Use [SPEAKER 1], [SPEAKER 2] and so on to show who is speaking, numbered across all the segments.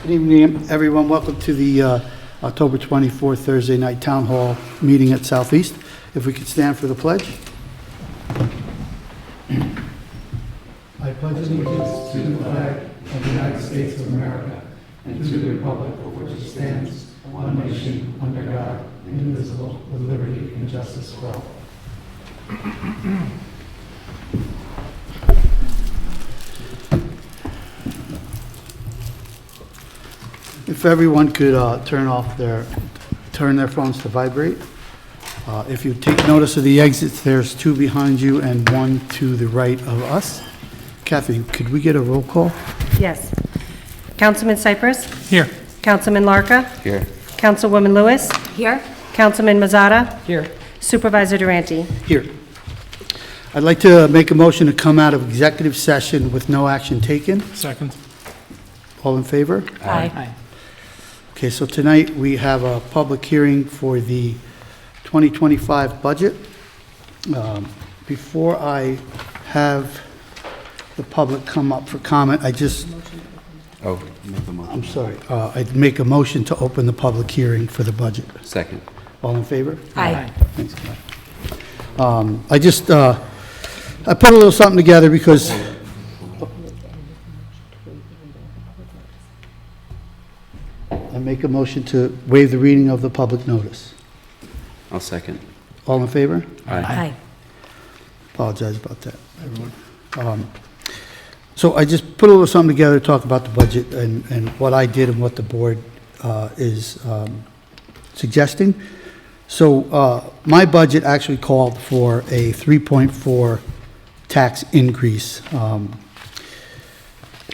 [SPEAKER 1] Good evening, everyone. Welcome to the October 24th, Thursday night Town Hall meeting at Southeast. If we could stand for the pledge. I pledge allegiance to the flag of the United States of America and to the republic for which it stands, one nation, under God, indivisible, with liberty and justice for all. If everyone could turn their phones to vibrate. If you take notice of the exits, there's two behind you and one to the right of us. Kathy, could we get a roll call?
[SPEAKER 2] Yes. Councilman Cypress?
[SPEAKER 3] Here.
[SPEAKER 2] Councilman Larka?
[SPEAKER 4] Here.
[SPEAKER 2] Councilwoman Lewis?
[SPEAKER 5] Here.
[SPEAKER 2] Councilman Mazzata?
[SPEAKER 3] Here.
[SPEAKER 2] Supervisor Durante?
[SPEAKER 1] Here. I'd like to make a motion to come out of executive session with no action taken.
[SPEAKER 3] Second.
[SPEAKER 1] All in favor?
[SPEAKER 5] Aye.
[SPEAKER 1] Okay, so tonight we have a public hearing for the 2025 budget. Before I have the public come up for comment,
[SPEAKER 4] Make the motion.
[SPEAKER 1] I'm sorry, I'd make a motion to open the public hearing for the budget.
[SPEAKER 4] Second.
[SPEAKER 1] All in favor?
[SPEAKER 5] Aye.
[SPEAKER 1] Thanks, Glenn. I put a little something together because I make a motion to waive the reading of the public notice.
[SPEAKER 4] I'll second.
[SPEAKER 1] All in favor?
[SPEAKER 5] Aye.
[SPEAKER 1] Apologize about that, everyone. So I just put a little something together to talk about the budget and what I did and what the board is suggesting. So my budget actually called for a 3.4 tax increase.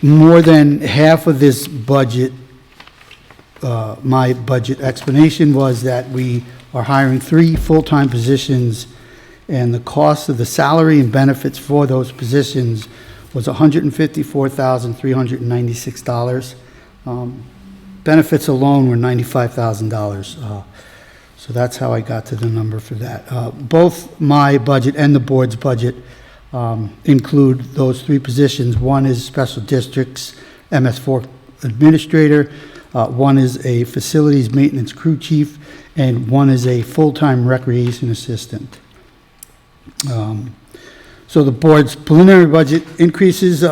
[SPEAKER 1] More than half of this budget, my budget explanation was that we are hiring 3 full-time positions, and the cost of the salary and benefits for those positions was $154,396. Benefits alone were $95,000. So that's how I got to the number for that. Both my budget and the board's budget include those 3 positions. One is special districts MS4 administrator, one is a facilities maintenance crew chief, and one is a full-time recreation assistant. So the board's preliminary budget increases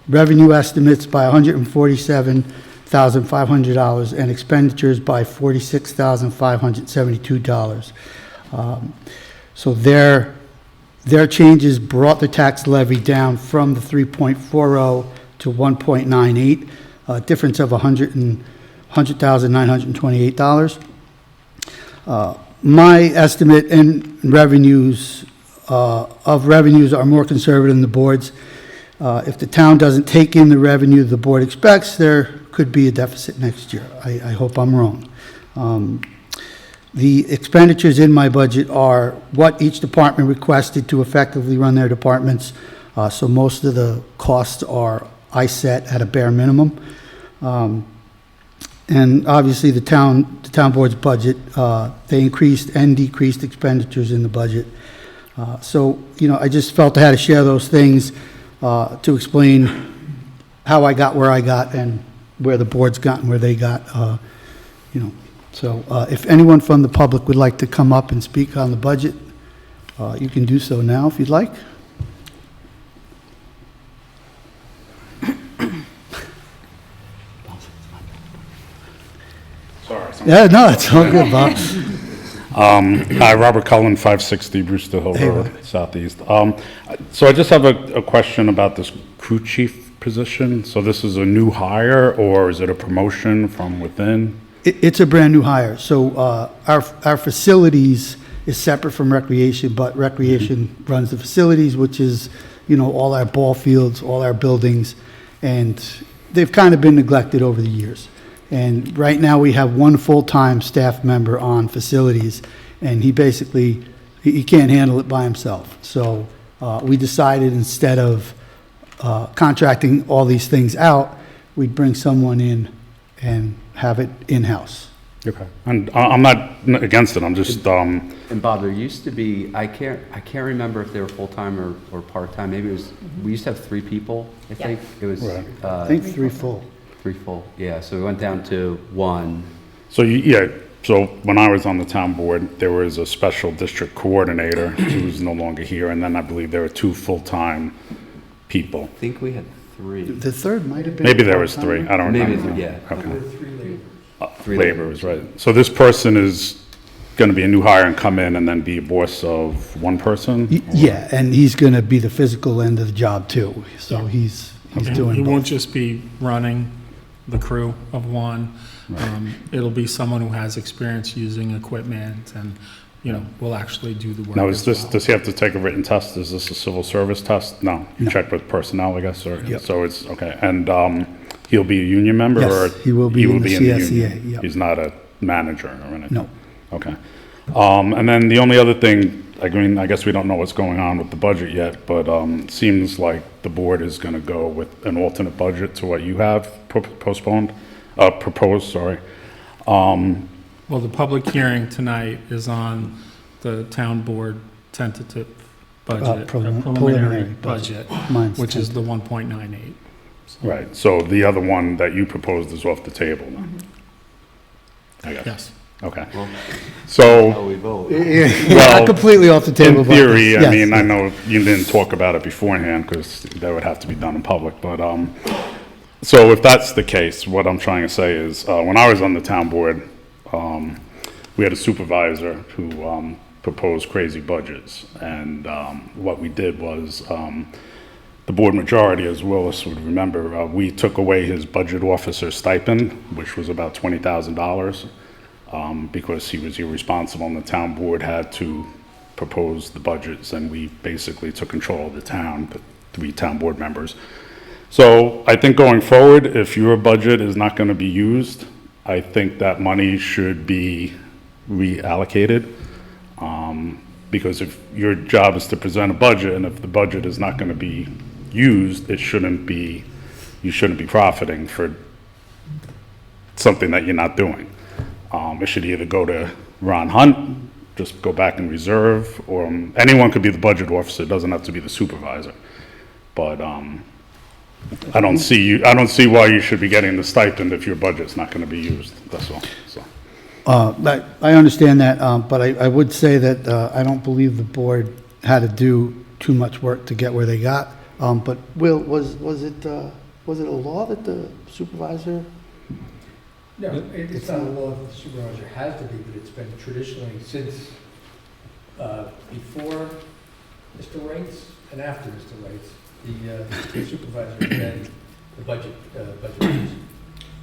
[SPEAKER 1] revenue estimates by $147,500 and expenditures by $46,572. So their changes brought the tax levy down from the 3.40 to 1.98, a difference of $100,928. My estimate and revenues are more conservative than the board's. If the town doesn't take in the revenue the board expects, there could be a deficit next year. I hope I'm wrong. The expenditures in my budget are what each department requested to effectively run their departments. So most of the costs are I set at a bare minimum. And obviously the town board's budget, they increased and decreased expenditures in the budget. So, I just felt I had to share those things to explain how I got where I got and where the board's gotten where they got, So if anyone from the public would like to come up and speak on the budget, you can do so now if you'd like.
[SPEAKER 6] Sorry.
[SPEAKER 1] Yeah, no, it's all good, Bob.
[SPEAKER 6] Hi, Robert Cullen, 560 Brewster Hill
[SPEAKER 1] Hey,
[SPEAKER 6] Road, Southeast. So I just have a question about this crew chief position. So this is a new hire, or is it a promotion from within?
[SPEAKER 1] It's a brand-new hire. So our facilities is separate from recreation, but recreation runs the facilities, which is, all our ball fields, all our buildings, and they've kind of been neglected over the years. And right now, we have one full-time staff member on facilities, and he basically, he can't handle it by himself. So we decided instead of contracting all these things out, we'd bring someone in and have it in-house.
[SPEAKER 6] Okay. And I'm not against it, I'm just,
[SPEAKER 4] And Bob, there used to be, I can't remember if they were full-time or part-time. Maybe it was, we used to have 3 people, I think. It was,
[SPEAKER 6] Right.
[SPEAKER 1] I think 3 full.
[SPEAKER 4] 3 full, yeah, so we went down to 1.
[SPEAKER 6] So, yeah, so when I was on the town board, there was a special district coordinator who's no longer here, and then I believe there were 2 full-time people.
[SPEAKER 4] I think we had 3.
[SPEAKER 1] The third might have been.
[SPEAKER 6] Maybe there was 3,
[SPEAKER 1] part-time.
[SPEAKER 6] I don't
[SPEAKER 4] Maybe,
[SPEAKER 6] remember.
[SPEAKER 4] yeah.
[SPEAKER 6] Okay.
[SPEAKER 4] 3
[SPEAKER 6] Laborers, right. So this person is gonna be a new hire and come in and then be a boss of one person?
[SPEAKER 1] Yeah, and he's going to be the physical end of the job too, so he's
[SPEAKER 3] He
[SPEAKER 1] doing
[SPEAKER 3] won't
[SPEAKER 1] both.
[SPEAKER 3] just be running the crew of one. It'll be someone who has experience using equipment and, you know, will actually do the work
[SPEAKER 6] Now, is
[SPEAKER 3] as
[SPEAKER 6] this,
[SPEAKER 3] well.
[SPEAKER 6] does he have to take a written test? Is this a civil service test? No, you
[SPEAKER 1] No.
[SPEAKER 6] check with personnel, I guess, or,
[SPEAKER 1] Yep.
[SPEAKER 6] so it's, okay. And, he'll be a union member or?
[SPEAKER 1] Yes, he will be in the CSEA,
[SPEAKER 6] union?
[SPEAKER 1] yep.
[SPEAKER 6] He's not a manager or anything?
[SPEAKER 1] No.
[SPEAKER 6] Okay. And then the only other thing, I mean, I guess we don't know what's going on with the budget yet, but, it seems like the board is gonna go with an alternate budget to what you have proposed, sorry.
[SPEAKER 3] Well, the public hearing tonight is on the town board tentative budget,
[SPEAKER 1] preliminary
[SPEAKER 3] preliminary
[SPEAKER 1] budget.
[SPEAKER 3] budget,
[SPEAKER 1] Mine's
[SPEAKER 3] which is the 1.98.
[SPEAKER 6] Right, so the other one that you proposed is off the table then? I guess.
[SPEAKER 3] Yes.
[SPEAKER 6] Okay.
[SPEAKER 4] Well,
[SPEAKER 6] So,
[SPEAKER 4] how we vote.
[SPEAKER 1] Yeah,
[SPEAKER 6] Well,
[SPEAKER 1] not completely off the table.
[SPEAKER 6] in
[SPEAKER 1] but
[SPEAKER 6] theory, I
[SPEAKER 1] yes,
[SPEAKER 6] mean, I
[SPEAKER 1] yes.
[SPEAKER 6] know you didn't talk about it beforehand because that would have to be done in public, but, so if that's the case, what I'm trying to say is, when I was on the town board, we had a supervisor who, proposed crazy budgets. And, what we did was, the board majority, as Willis would remember, we took away his budget officer stipend, which was about $20,000, because he was irresponsible and the town board had to propose the budgets, and we basically took control of the town, the 3 town board members. So I think going forward, if your budget is not going to be used, I think that money should be reallocated. Because if your job is to present a budget, and if the budget is not going to be used, you shouldn't be profiting for something that you're not doing. It should either go to Ron Hunt, just go back in reserve, or anyone could be the budget officer, it doesn't have to be the supervisor. But, I don't see why you should be getting the stipend if your budget's not gonna be used, that's all, so.
[SPEAKER 1] I understand that, but I would say that I don't believe the board had to do too much work to get where they got. But Will, was it a law that the supervisor?
[SPEAKER 5] No, it's not a law that the supervisor has to be, but it's been traditionally since before Mr. Waits and after Mr. Waits, the supervisor has been the budget officer.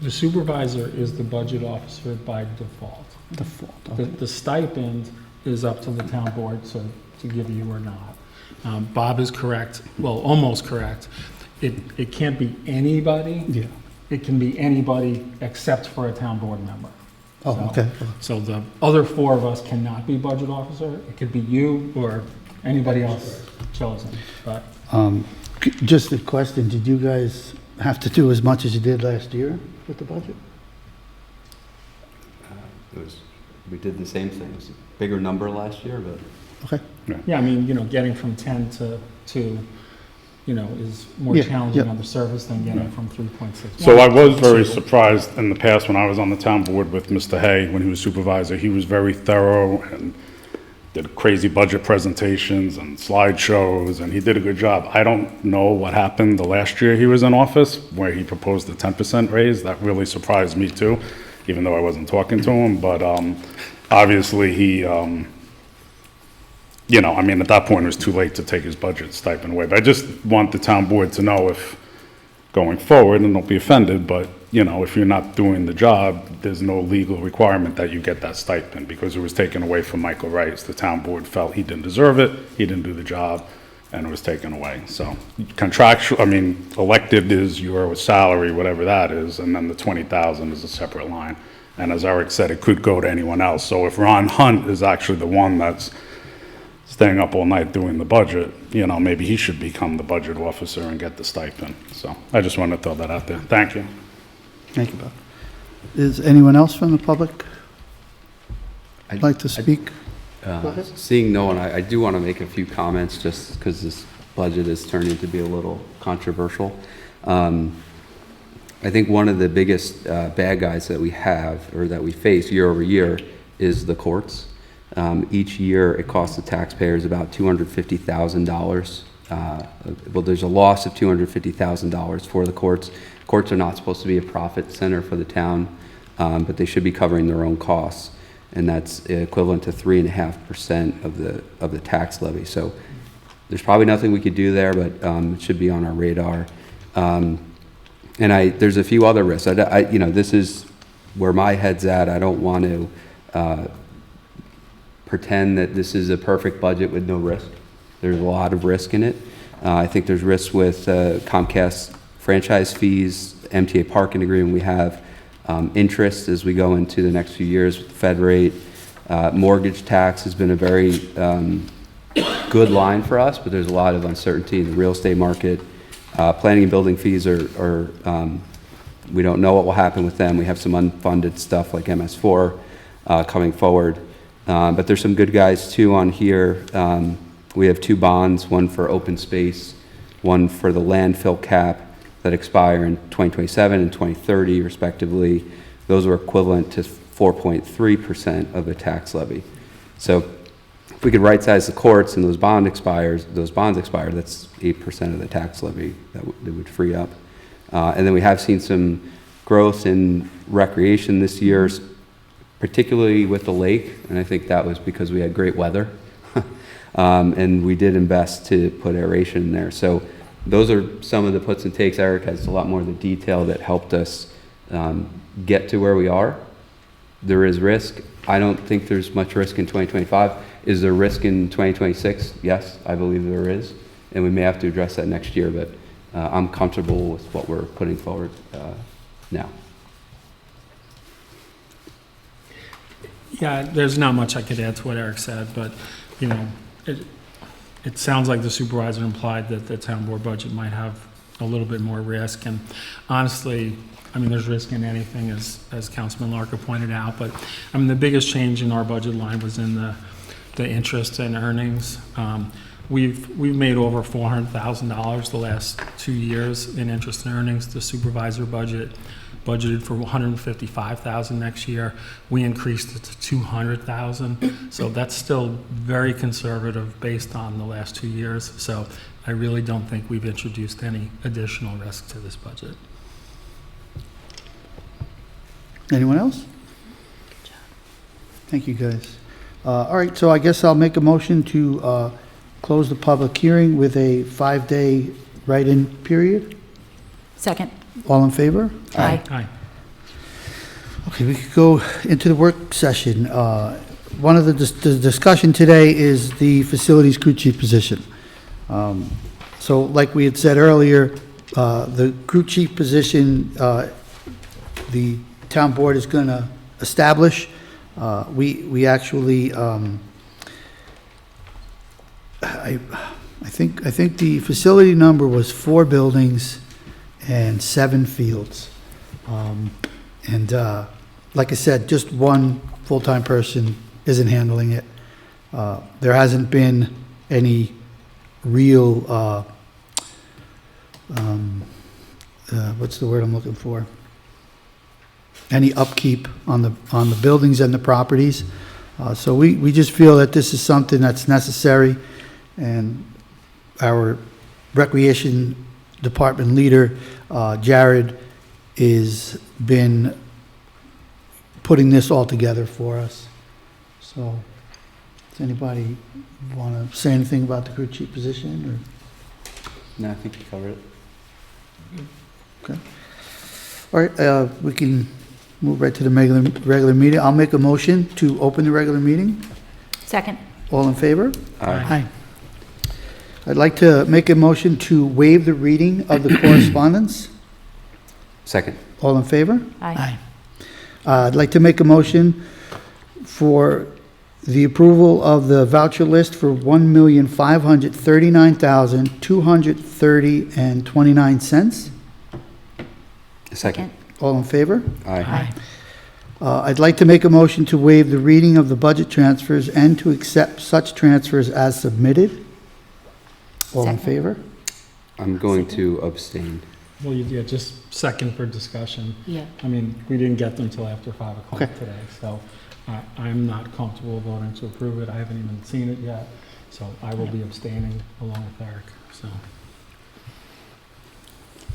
[SPEAKER 3] The supervisor is the budget officer by default.
[SPEAKER 1] Default.
[SPEAKER 3] The stipend is up to the town board to give you or not. Bob is correct, well, almost correct. It can't be anybody.
[SPEAKER 1] Yeah.
[SPEAKER 3] It can be anybody except for a town board member.
[SPEAKER 1] Oh,
[SPEAKER 3] So-
[SPEAKER 1] okay.
[SPEAKER 3] So the other 4 of us cannot be budget officer. It could be you or anybody else chosen, but
[SPEAKER 1] Just a question, did you guys have to do as much as you did last year with the budget?
[SPEAKER 4] We did the same thing. It was a bigger number last year, but
[SPEAKER 1] Okay.
[SPEAKER 3] yeah, I mean, getting from 10 to 2, is more
[SPEAKER 1] Yeah,
[SPEAKER 3] challenging
[SPEAKER 1] yeah.
[SPEAKER 3] on the surface than getting from 3.6.
[SPEAKER 6] So I was very surprised in the past when I was on the town board with Mr. Hay, when he was supervisor, he was very thorough and did crazy budget presentations and slideshows, and he did a good job. I don't know what happened the last year he was in office, where he proposed a 10% raise. That really surprised me too, even though I wasn't talking to him, but obviously he, I mean, at that point, it was too late to take his budget stipend away. But I just want the town board to know if, going forward, and don't be offended, but, if you're not doing the job, there's no legal requirement that you get that stipend, because it was taken away from Michael Rice. The town board felt he didn't deserve it, he didn't do the job, and it was taken away. So contractual, elected is your salary, whatever that is, and then the 20,000 is a separate line. And as Eric said, it could go to anyone else. So if Ron Hunt is actually the one that's staying up all night doing the budget, maybe he should become the budget officer and get the stipend. So I just wanted to throw that out there. Thank you.
[SPEAKER 1] Thank you, Bob. Is anyone else from the public like to speak? Go ahead.
[SPEAKER 4] Seeing no one, I do want to make a few comments just because this budget is turning to be a little controversial. I think one of the biggest bad guys that we have, or that we face year over year, is the courts. Each year, it costs the taxpayers about $250,000. Well, there's a loss of $250,000 for the courts. Courts are not supposed to be a profit center for the town, but they should be covering their own costs, and that's equivalent to 3.5% of the tax levy. So there's probably nothing we could do there, but it should be on our radar. And there's a few other risks. This is where my head's at. I don't want to pretend that this is a perfect budget with no risk. There's a lot of risk in it. I think there's risks with Comcast franchise fees, MTA parking agreement we have, interest as we go into the next few years with the Fed rate. Mortgage tax has been a very good line for us, but there's a lot of uncertainty in the real estate market. Planning and building fees are we don't know what will happen with them. We have some unfunded stuff like MS4 coming forward. But there's some good guys too on here. We have 2 bonds, one for open space, one for the landfill cap that expire in 2027 and 2030 respectively. Those are equivalent to 4.3% of the tax levy. So if we could right-size the courts and those bonds expire, that's 8% of the tax levy that would free up. And then we have seen some growth in recreation this year, particularly with the lake, and I think that was because we had great weather. And we did invest to put aeration in there. So those are some of the puts and takes. Eric has a lot more of the detail that helped us get to where we are. There is risk. I don't think there's much risk in 2025. Is there risk in 2026? Yes, I believe there is. And we may have to address that next year, but I'm comfortable with what we're putting forward now.
[SPEAKER 3] Yeah, there's not much I could add to what Eric said, but, it sounds like the supervisor implied that the town board budget might have a little bit more risk, and honestly, there's risk in anything, as Councilman Larka pointed out, but, the biggest change in our budget line was in the interest and earnings. We've made over $400,000 the last 2 years in interest and earnings. The supervisor budgeted for $155,000 next year. We increased it to $200,000. So that's still very conservative based on the last 2 years. So I really don't think we've introduced any additional risk to this budget.
[SPEAKER 1] Anyone else? Thank you, guys. All right, so I guess I'll make a motion to close the public hearing with a 5-day write-in period.
[SPEAKER 7] Second.
[SPEAKER 1] All in favor?
[SPEAKER 7] Aye.
[SPEAKER 3] Aye.
[SPEAKER 1] Okay, we could go into the work session. One of the discussion today is the facilities crew chief position. So like we had said earlier, the crew chief position, the town board is going to establish. We actually, I think the facility number was 4 buildings and 7 fields. Like I said, just one full-time person isn't handling it. There hasn't been any real, what's the word I'm looking for? Any upkeep on the buildings and the properties. So we just feel that this is something that's necessary, and our recreation department leader, Jared, is been putting this all together for us. So does anybody want to say anything about the crew chief position?
[SPEAKER 4] No, I think you covered it.
[SPEAKER 1] Okay. All right, we can move right to the regular meeting. I'll make a motion to open the regular meeting.
[SPEAKER 7] Second.
[SPEAKER 1] All in favor?
[SPEAKER 4] Aye.
[SPEAKER 1] I'd like to make a motion to waive the reading of the correspondence.
[SPEAKER 4] Second.
[SPEAKER 1] All in favor?
[SPEAKER 7] Aye.
[SPEAKER 1] I'd like to make a motion for the approval of the voucher list for $1,539,230.29.
[SPEAKER 4] Second.
[SPEAKER 1] All in favor?
[SPEAKER 4] Aye.
[SPEAKER 1] I'd like to make a motion to waive the reading of the budget transfers and to accept such transfers as submitted. All in
[SPEAKER 7] Second.
[SPEAKER 1] favor?
[SPEAKER 4] I'm going to abstain.
[SPEAKER 3] Well, yeah, just second for discussion.
[SPEAKER 7] Yeah.
[SPEAKER 3] I mean, we didn't get them till after 5 o'clock
[SPEAKER 1] Okay.
[SPEAKER 3] today, so I'm not comfortable voting to approve it. I haven't even seen it yet, so I will be abstaining along with Eric, so.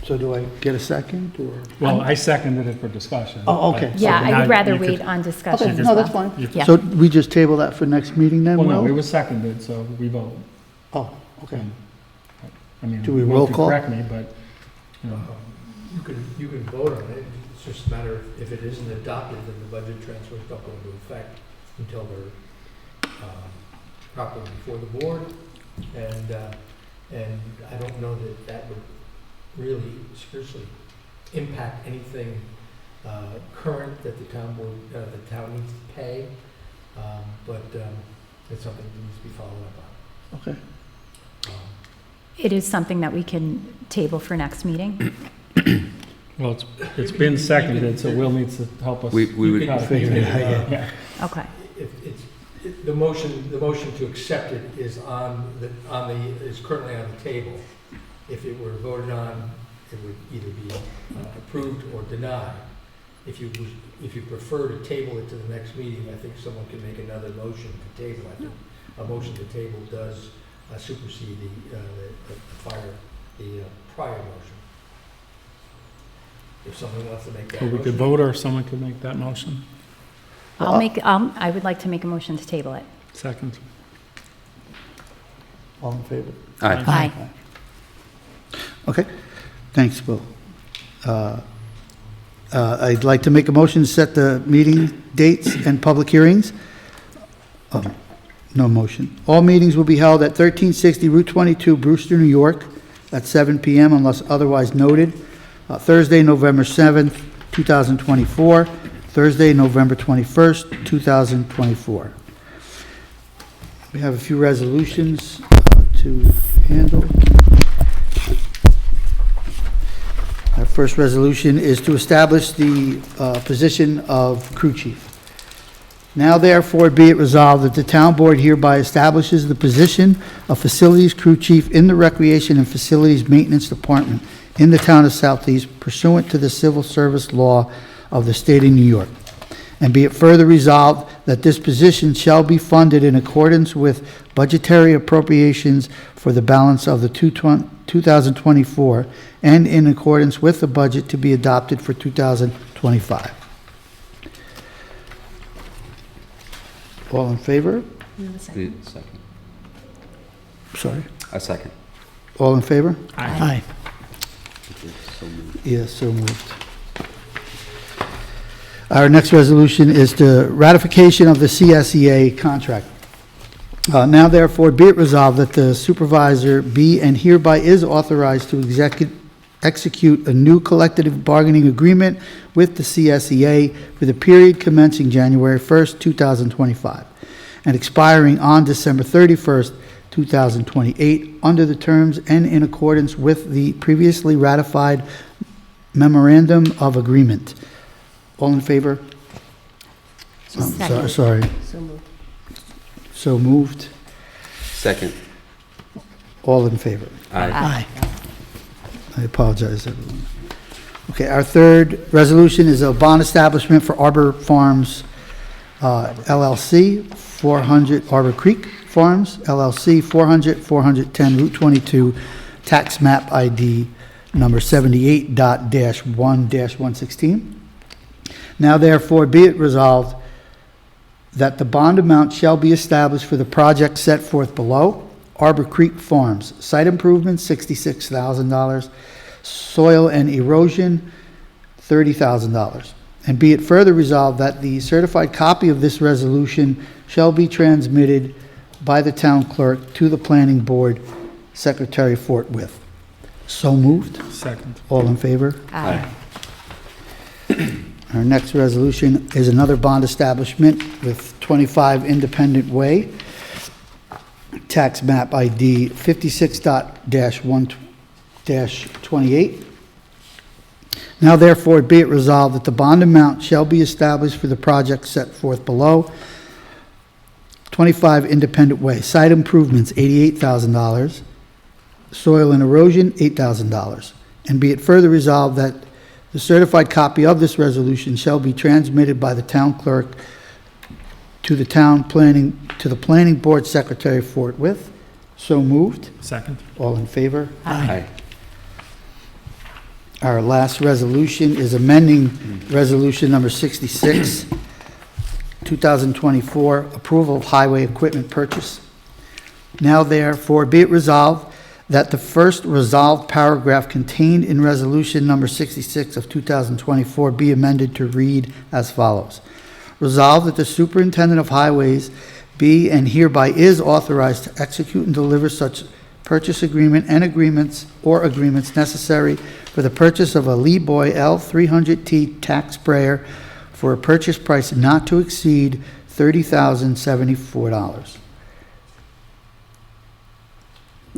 [SPEAKER 1] So do I get a second, or?
[SPEAKER 3] Well, I seconded it for discussion.
[SPEAKER 1] Oh, okay.
[SPEAKER 3] but-
[SPEAKER 7] Yeah,
[SPEAKER 3] so
[SPEAKER 7] I
[SPEAKER 3] now
[SPEAKER 7] would rather
[SPEAKER 3] you could-
[SPEAKER 7] wait on discussion
[SPEAKER 1] Okay,
[SPEAKER 7] as
[SPEAKER 1] no,
[SPEAKER 7] well.
[SPEAKER 1] that's fine.
[SPEAKER 7] Yeah.
[SPEAKER 1] So we just table that for next meeting then,
[SPEAKER 3] Well, no, it
[SPEAKER 1] Will?
[SPEAKER 3] was seconded, so we vote.
[SPEAKER 1] Oh, okay.
[SPEAKER 3] I mean,
[SPEAKER 1] Do we
[SPEAKER 3] you
[SPEAKER 1] roll
[SPEAKER 3] could
[SPEAKER 1] call?
[SPEAKER 3] correct me, but, you know,
[SPEAKER 5] You can vote on it, it's just a matter of, if it isn't adopted, then the budget transfers don't go into effect until they're properly before the board, and I don't know that that would really seriously impact anything current that the town board, the town needs to pay, but it's something that needs to be followed up
[SPEAKER 1] Okay.
[SPEAKER 5] on.
[SPEAKER 7] It is something that we can table for next meeting.
[SPEAKER 3] well, it's been seconded, so Will needs to help us.
[SPEAKER 4] We would,
[SPEAKER 3] try to
[SPEAKER 1] figure it out, yeah.
[SPEAKER 3] Yeah.
[SPEAKER 7] Okay.
[SPEAKER 5] The motion to accept it is is currently on the table. If it were voted on, it would either be approved or denied. If you prefer to table it to the next meeting, I think someone can make another motion to table. I think a motion to table does supersede the prior motion. If someone wants to make that
[SPEAKER 3] Or we
[SPEAKER 5] motion.
[SPEAKER 3] could vote, or someone could make that motion.
[SPEAKER 7] I would like to make a motion to table it.
[SPEAKER 3] Second.
[SPEAKER 1] All in favor?
[SPEAKER 4] aye.
[SPEAKER 7] Aye.
[SPEAKER 1] Okay, thanks, Will. I'd like to make a motion to set the meeting dates and public hearings. Oh, no motion. All meetings will be held at 1360 Route 22, Brewster, New York, at 7 PM unless otherwise noted. Thursday, November 7th, 2024. Thursday, November 21st, 2024. We have a few resolutions to handle. Our first resolution is to establish the position of crew chief. Now therefore be it resolved that the town board hereby establishes the position of facilities crew chief in the Recreation and Facilities Maintenance Department in the town of Southeast pursuant to the civil service law of the state of New York. And be it further resolved that this position shall be funded in accordance with budgetary appropriations for the balance of the 2024 and in accordance with the budget to be adopted for 2025. All in favor?
[SPEAKER 4] Second.
[SPEAKER 1] Sorry.
[SPEAKER 4] A second.
[SPEAKER 1] All in favor?
[SPEAKER 3] Aye.
[SPEAKER 4] So moved.
[SPEAKER 1] Yes, so moved. Our next resolution is the ratification of the CSEA contract. Now therefore be it resolved that the supervisor be and hereby is authorized to execute a new collective bargaining agreement with the CSEA for the period commencing January 1st, 2025, and expiring on December 31st, 2028, under the terms and in accordance with the previously ratified memorandum of agreement. All in favor?
[SPEAKER 7] Second.
[SPEAKER 1] Sorry.
[SPEAKER 2] So moved.
[SPEAKER 1] So moved.
[SPEAKER 4] Second.
[SPEAKER 1] All in favor?
[SPEAKER 4] Aye.
[SPEAKER 1] I apologize, everyone. Okay, our third resolution is a bond establishment for Arbor Farms LLC, 400 Arbor Creek Farms LLC, 410 Route 22, tax map ID number 78.1-116. Now therefore be it resolved that the bond amount shall be established for the project set forth below. Arbor Creek Farms, site improvements, $66,000, soil and erosion, $30,000. And be it further resolved that the certified copy of this resolution shall be transmitted by the town clerk to the planning board secretary forthwith. So moved.
[SPEAKER 3] Second.
[SPEAKER 1] All in favor?
[SPEAKER 7] Aye.
[SPEAKER 1] Our next resolution is another bond establishment with 25 Independent Way, tax map ID 56.1-28. Now therefore be it resolved that the bond amount shall be established for the project set forth below. 25 Independent Way, site improvements, $88,000. Soil and erosion, $8,000. And be it further resolved that the certified copy of this resolution shall be transmitted by the town clerk to the planning board secretary forthwith. So moved.
[SPEAKER 3] Second.
[SPEAKER 1] All in favor?
[SPEAKER 4] Aye.
[SPEAKER 1] Our last resolution is amending Resolution Number 66, 2024, approval of highway equipment purchase. Now therefore be it resolved that the first resolved paragraph contained in Resolution Number 66 of 2024 be amended to read as follows. Resolved that the superintendent of highways be and hereby is authorized to execute and deliver such purchase agreement and agreements necessary for the purchase of a Lee Boy L300T tack sprayer for a purchase price not to exceed $30,074.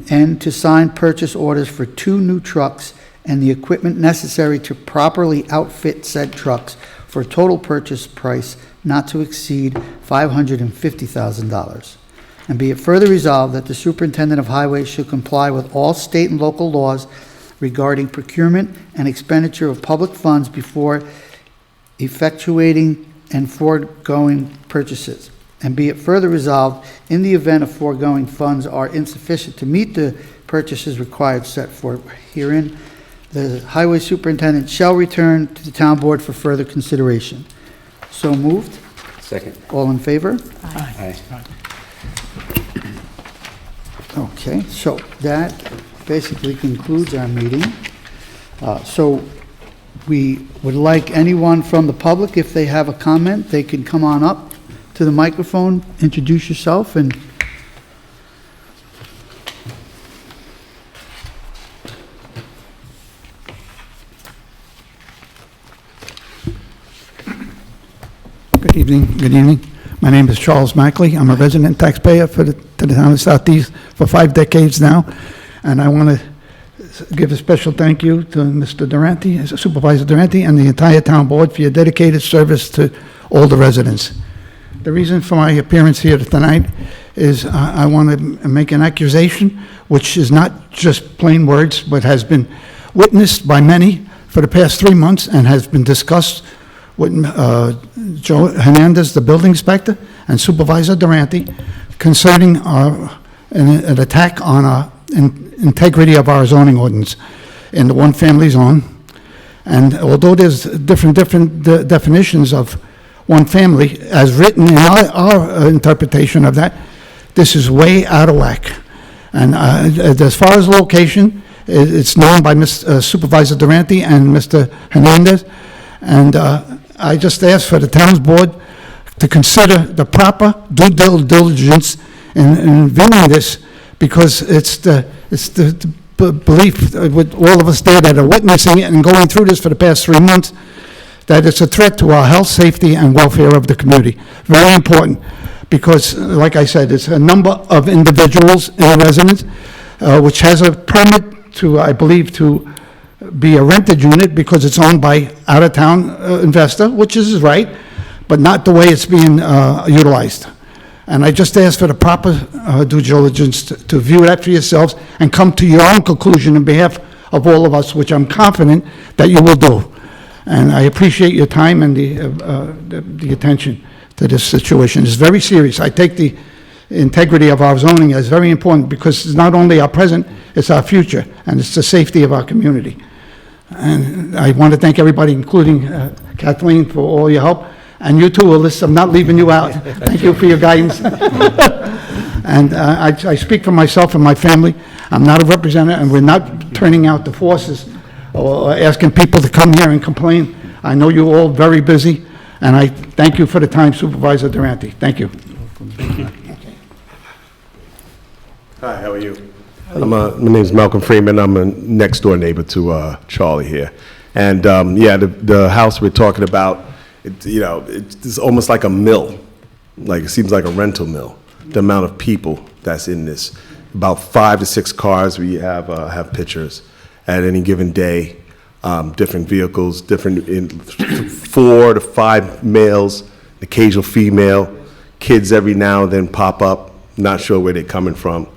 [SPEAKER 1] And to sign purchase orders for 2 new trucks and the equipment necessary to properly outfit said trucks for a total purchase price not to exceed $550,000. And be it further resolved that the superintendent of highways should comply with all state and local laws regarding procurement and expenditure of public funds before effectuating and foregoing purchases. And be it further resolved, in the event of foregoing funds are insufficient to meet the purchases required set forth herein, the highway superintendent shall return to the town board for further consideration. So moved.
[SPEAKER 4] Second.
[SPEAKER 1] All in favor?
[SPEAKER 4] Aye.
[SPEAKER 1] Okay, so that basically concludes our meeting. So we would like anyone from the public, if they have a comment, they can come on up to the microphone, introduce yourself, and
[SPEAKER 8] Good evening. My name is Charles Mackley. I'm a resident taxpayer to the town of Southeast for 5 decades now, and I want to give a special thank you to Mr. Durante, Supervisor Durante, and the entire town board for your dedicated service to all the residents. The reason for my appearance here tonight is I want to make an accusation, which is not just plain words, but has been witnessed by many for the past 3 months and has been discussed with Joe Hernandez, the building inspector, and Supervisor Durante concerning an attack on integrity of our zoning ordinance in the one-family zone. And although there's different definitions of one family, as written in our interpretation of that, this is way out of whack. And as far as location, it's known by Supervisor Durante and Mr. Hernandez. And I just ask for the town's board to consider the proper due diligence in viewing this, because it's the belief with all of us there that are witnessing it and going through this for the past 3 months, that it's a threat to our health, safety, and welfare of the community. Very important, because, like I said, it's a number of individuals in residence, which has a permit to, I believe, to be a rented unit because it's owned by out-of-town investor, which is right, but not the way it's being utilized. And I just ask for the proper due diligence to view that for yourselves and come to your own conclusion on behalf of all of us, which I'm confident that you will do. And I appreciate your time and the attention to this situation. It's very serious. I take the integrity of our zoning as very important, because it's not only our present, it's our future, and it's the safety of our community. And I want to thank everybody, including Kathleen, for all your help. And you too, Alyssa, I'm not leaving you out. Thank you for your guidance. And I speak for myself and my family. I'm not a representative, and we're not turning out the forces or asking people to come here and complain. I know you're all very busy, and I thank you for the time, Supervisor Durante. Thank you.
[SPEAKER 9] Hi, how are you? My name is Malcolm Freeman. I'm a next-door neighbor to Charlie here. And, yeah, the house we're talking about, it's almost like a mill. Like, it seems like a rental mill, the amount of people that's in this. About 5 to 6 cars we have pictures at any given day, different vehicles, 4 to 5 males, occasional female, kids every now and then pop up, not sure where they're coming from.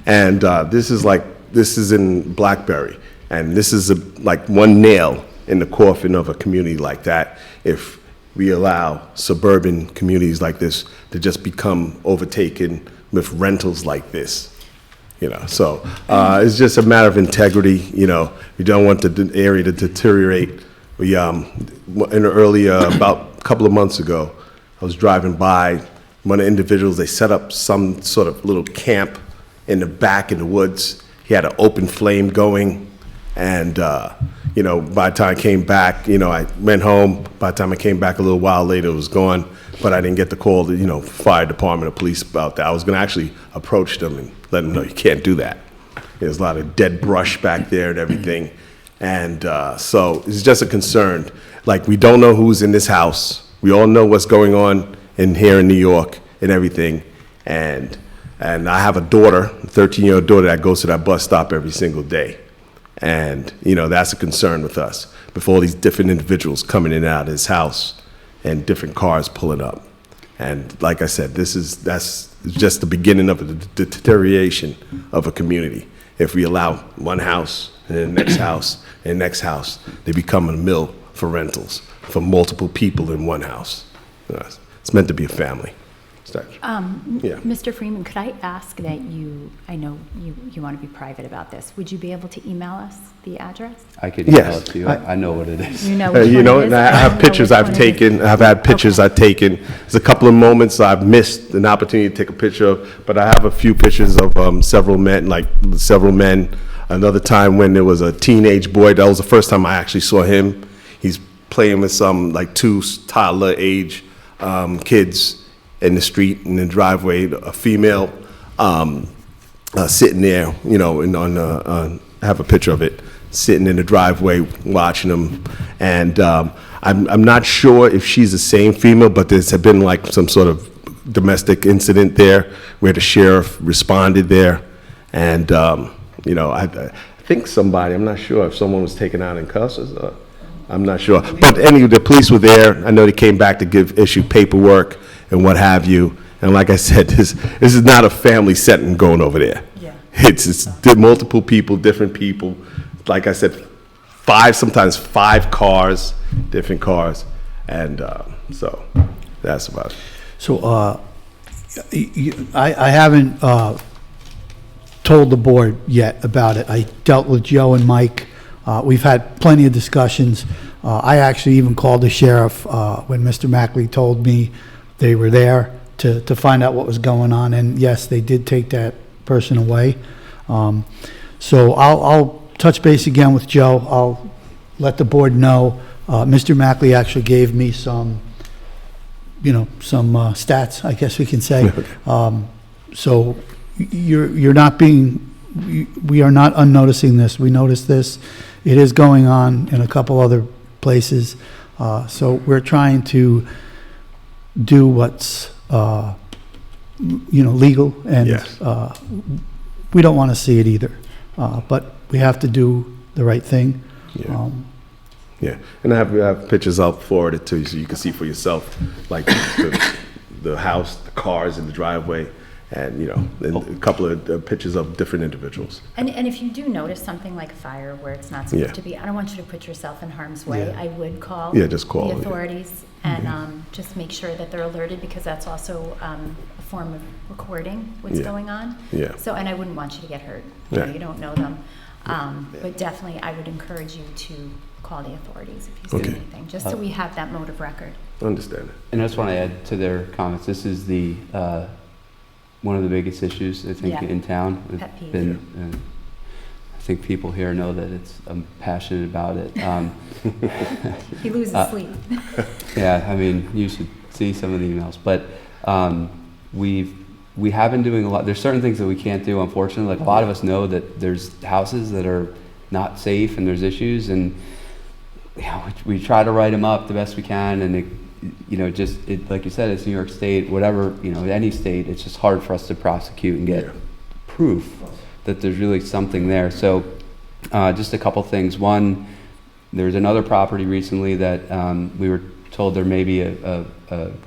[SPEAKER 9] And this is in Blackberry. And this is like one nail in the coffin of a community like that if we allow suburban communities like this to just become overtaken with rentals like this. So it's just a matter of integrity. We don't want the area to deteriorate. We about a couple of months ago, I was driving by one of the individuals. They set up some sort of little camp in the back in the woods. He had an open flame going, and by the time I came back, I went home. By the time I came back a little while later, it was gone. But I didn't get the call to, fire department or police about that. I was going to actually approach them and let them know you can't do that. There's a lot of dead brush back there and everything. And so it's just a concern. Like, we don't know who's in this house. We all know what's going on here in New York and everything. And I have a daughter, a 13-year-old daughter that goes to that bus stop every single day. And, that's a concern with us, with all these different individuals coming in and out of his house and different cars pulling up. And like I said, that's just the beginning of the deterioration of a community. If we allow one house and then the next house and the next house, they become a mill for rentals for multiple people in one house. It's meant to be a family. Yeah.
[SPEAKER 7] Mr. Freeman, could I ask that I know you want to be private about this. Would you be able to email us the address?
[SPEAKER 4] I could email
[SPEAKER 9] Yes.
[SPEAKER 4] it to you. I know what it is.
[SPEAKER 7] You know which one it is?
[SPEAKER 9] And I have
[SPEAKER 7] know
[SPEAKER 9] pictures
[SPEAKER 7] which
[SPEAKER 9] I've
[SPEAKER 7] one it
[SPEAKER 9] taken.
[SPEAKER 7] is.
[SPEAKER 9] I've had pictures
[SPEAKER 7] Okay.
[SPEAKER 9] I've taken. There's a couple of moments I've missed an opportunity to take a picture of, but I have a few pictures of several men. Another time when there was a teenage boy, that was the first time I actually saw him. He's playing with some two toddler age kids in the street, in the driveway, a female sitting there, and I have a picture of it, sitting in the driveway watching them. And I'm not sure if she's the same female, but there's been like some sort of domestic incident there where the sheriff responded there. And, I think somebody, I'm not sure if someone was taken out in custody. I'm not sure. But anyway, the police were there. I know they came back to issue paperwork and what have you. And like I said, this is not a family setting going over there.
[SPEAKER 7] Yeah.
[SPEAKER 9] It's multiple people, different people. Like I said, sometimes five cars, different cars. And so that's about it.
[SPEAKER 1] So I haven't told the board yet about it. I dealt with Joe and Mike. We've had plenty of discussions. I actually even called the sheriff when Mr. Mackley told me they were there to find out what was going on. And yes, they did take that person away. So I'll touch base again with Joe. I'll let the board know. Mr. Mackley actually gave me some stats, I guess we can say. So you're not we are not unnoticing this. We noticed this. It is going on in a couple other places. So we're trying to do what's, legal, and
[SPEAKER 9] Yes.
[SPEAKER 1] we don't want to see it either. But we have to do the right thing.
[SPEAKER 9] Yeah. Yeah, and I have pictures. I'll forward it to you so you can see for yourself, like the house, the cars in the driveway, and and a couple of pictures of different individuals.
[SPEAKER 7] And if you do notice something like a fire where it's not supposed
[SPEAKER 9] Yeah.
[SPEAKER 7] to be, I don't want you to put yourself in harm's way.
[SPEAKER 1] Yeah.
[SPEAKER 7] I would call
[SPEAKER 9] Yeah, just call,
[SPEAKER 7] the
[SPEAKER 9] yeah.
[SPEAKER 7] authorities and just make sure that they're alerted, because that's also a form of recording what's
[SPEAKER 9] Yeah.
[SPEAKER 7] going on.
[SPEAKER 9] Yeah.
[SPEAKER 7] So, and I wouldn't want you to get hurt.
[SPEAKER 9] Yeah.
[SPEAKER 7] You don't know them. But definitely, I would encourage you to call the authorities if you see
[SPEAKER 9] Okay.
[SPEAKER 7] anything, just so we have that mode of record.
[SPEAKER 9] I understand it.
[SPEAKER 4] And I just want to add to their comments, this is the, one of the biggest issues, I think,
[SPEAKER 7] Yeah.
[SPEAKER 4] in town. It's
[SPEAKER 7] Pet peeve.
[SPEAKER 4] been, I think people here know that I'm passionate about it.
[SPEAKER 7] He loses sleep.
[SPEAKER 4] Yeah, I mean, you should see some of the emails, but we have been doing a lot. There's certain things that we can't do, unfortunately. Like, a lot of us know that there's houses that are not safe and there's issues, and we try to write them up the best we can, and like you said, it's New York State, whatever, any state, it's just hard for us to prosecute and get proof that there's really something there. So just a couple things. One, there was another property recently that we were told there may be a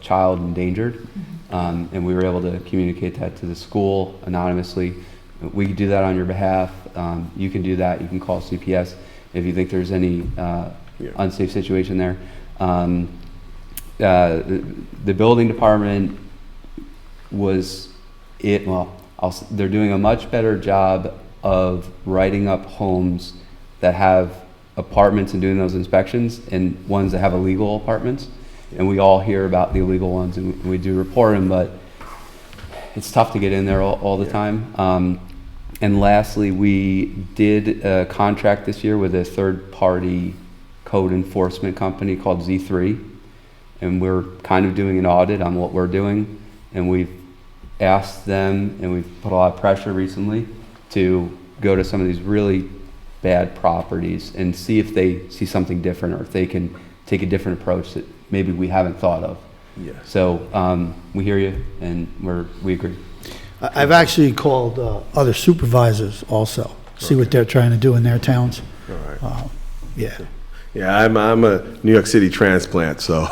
[SPEAKER 4] child endangered, and we were able to communicate that to the school anonymously. we can do that on your behalf. You can do that. You can call CPS if you think there's any unsafe situation there. The building department they're doing a much better job of writing up homes that have apartments and doing those inspections, and ones that have illegal apartments. And we all hear about the illegal ones, and we do report them, but it's tough to get in there all the time. And lastly, we did a contract this year with a third-party code enforcement company called Z3, and we're kind of doing an audit on what we're doing, and we've asked them, and we've put a lot of pressure recently to go to some of these really bad properties and see if they see something different, or if they can take a different approach that maybe we haven't thought of.
[SPEAKER 9] Yeah.
[SPEAKER 4] So we hear you, and we agree.
[SPEAKER 1] I've actually called other supervisors also, see what they're trying to do in their towns.
[SPEAKER 9] All right.
[SPEAKER 1] Yeah.
[SPEAKER 9] Yeah, I'm a New York City transplant, so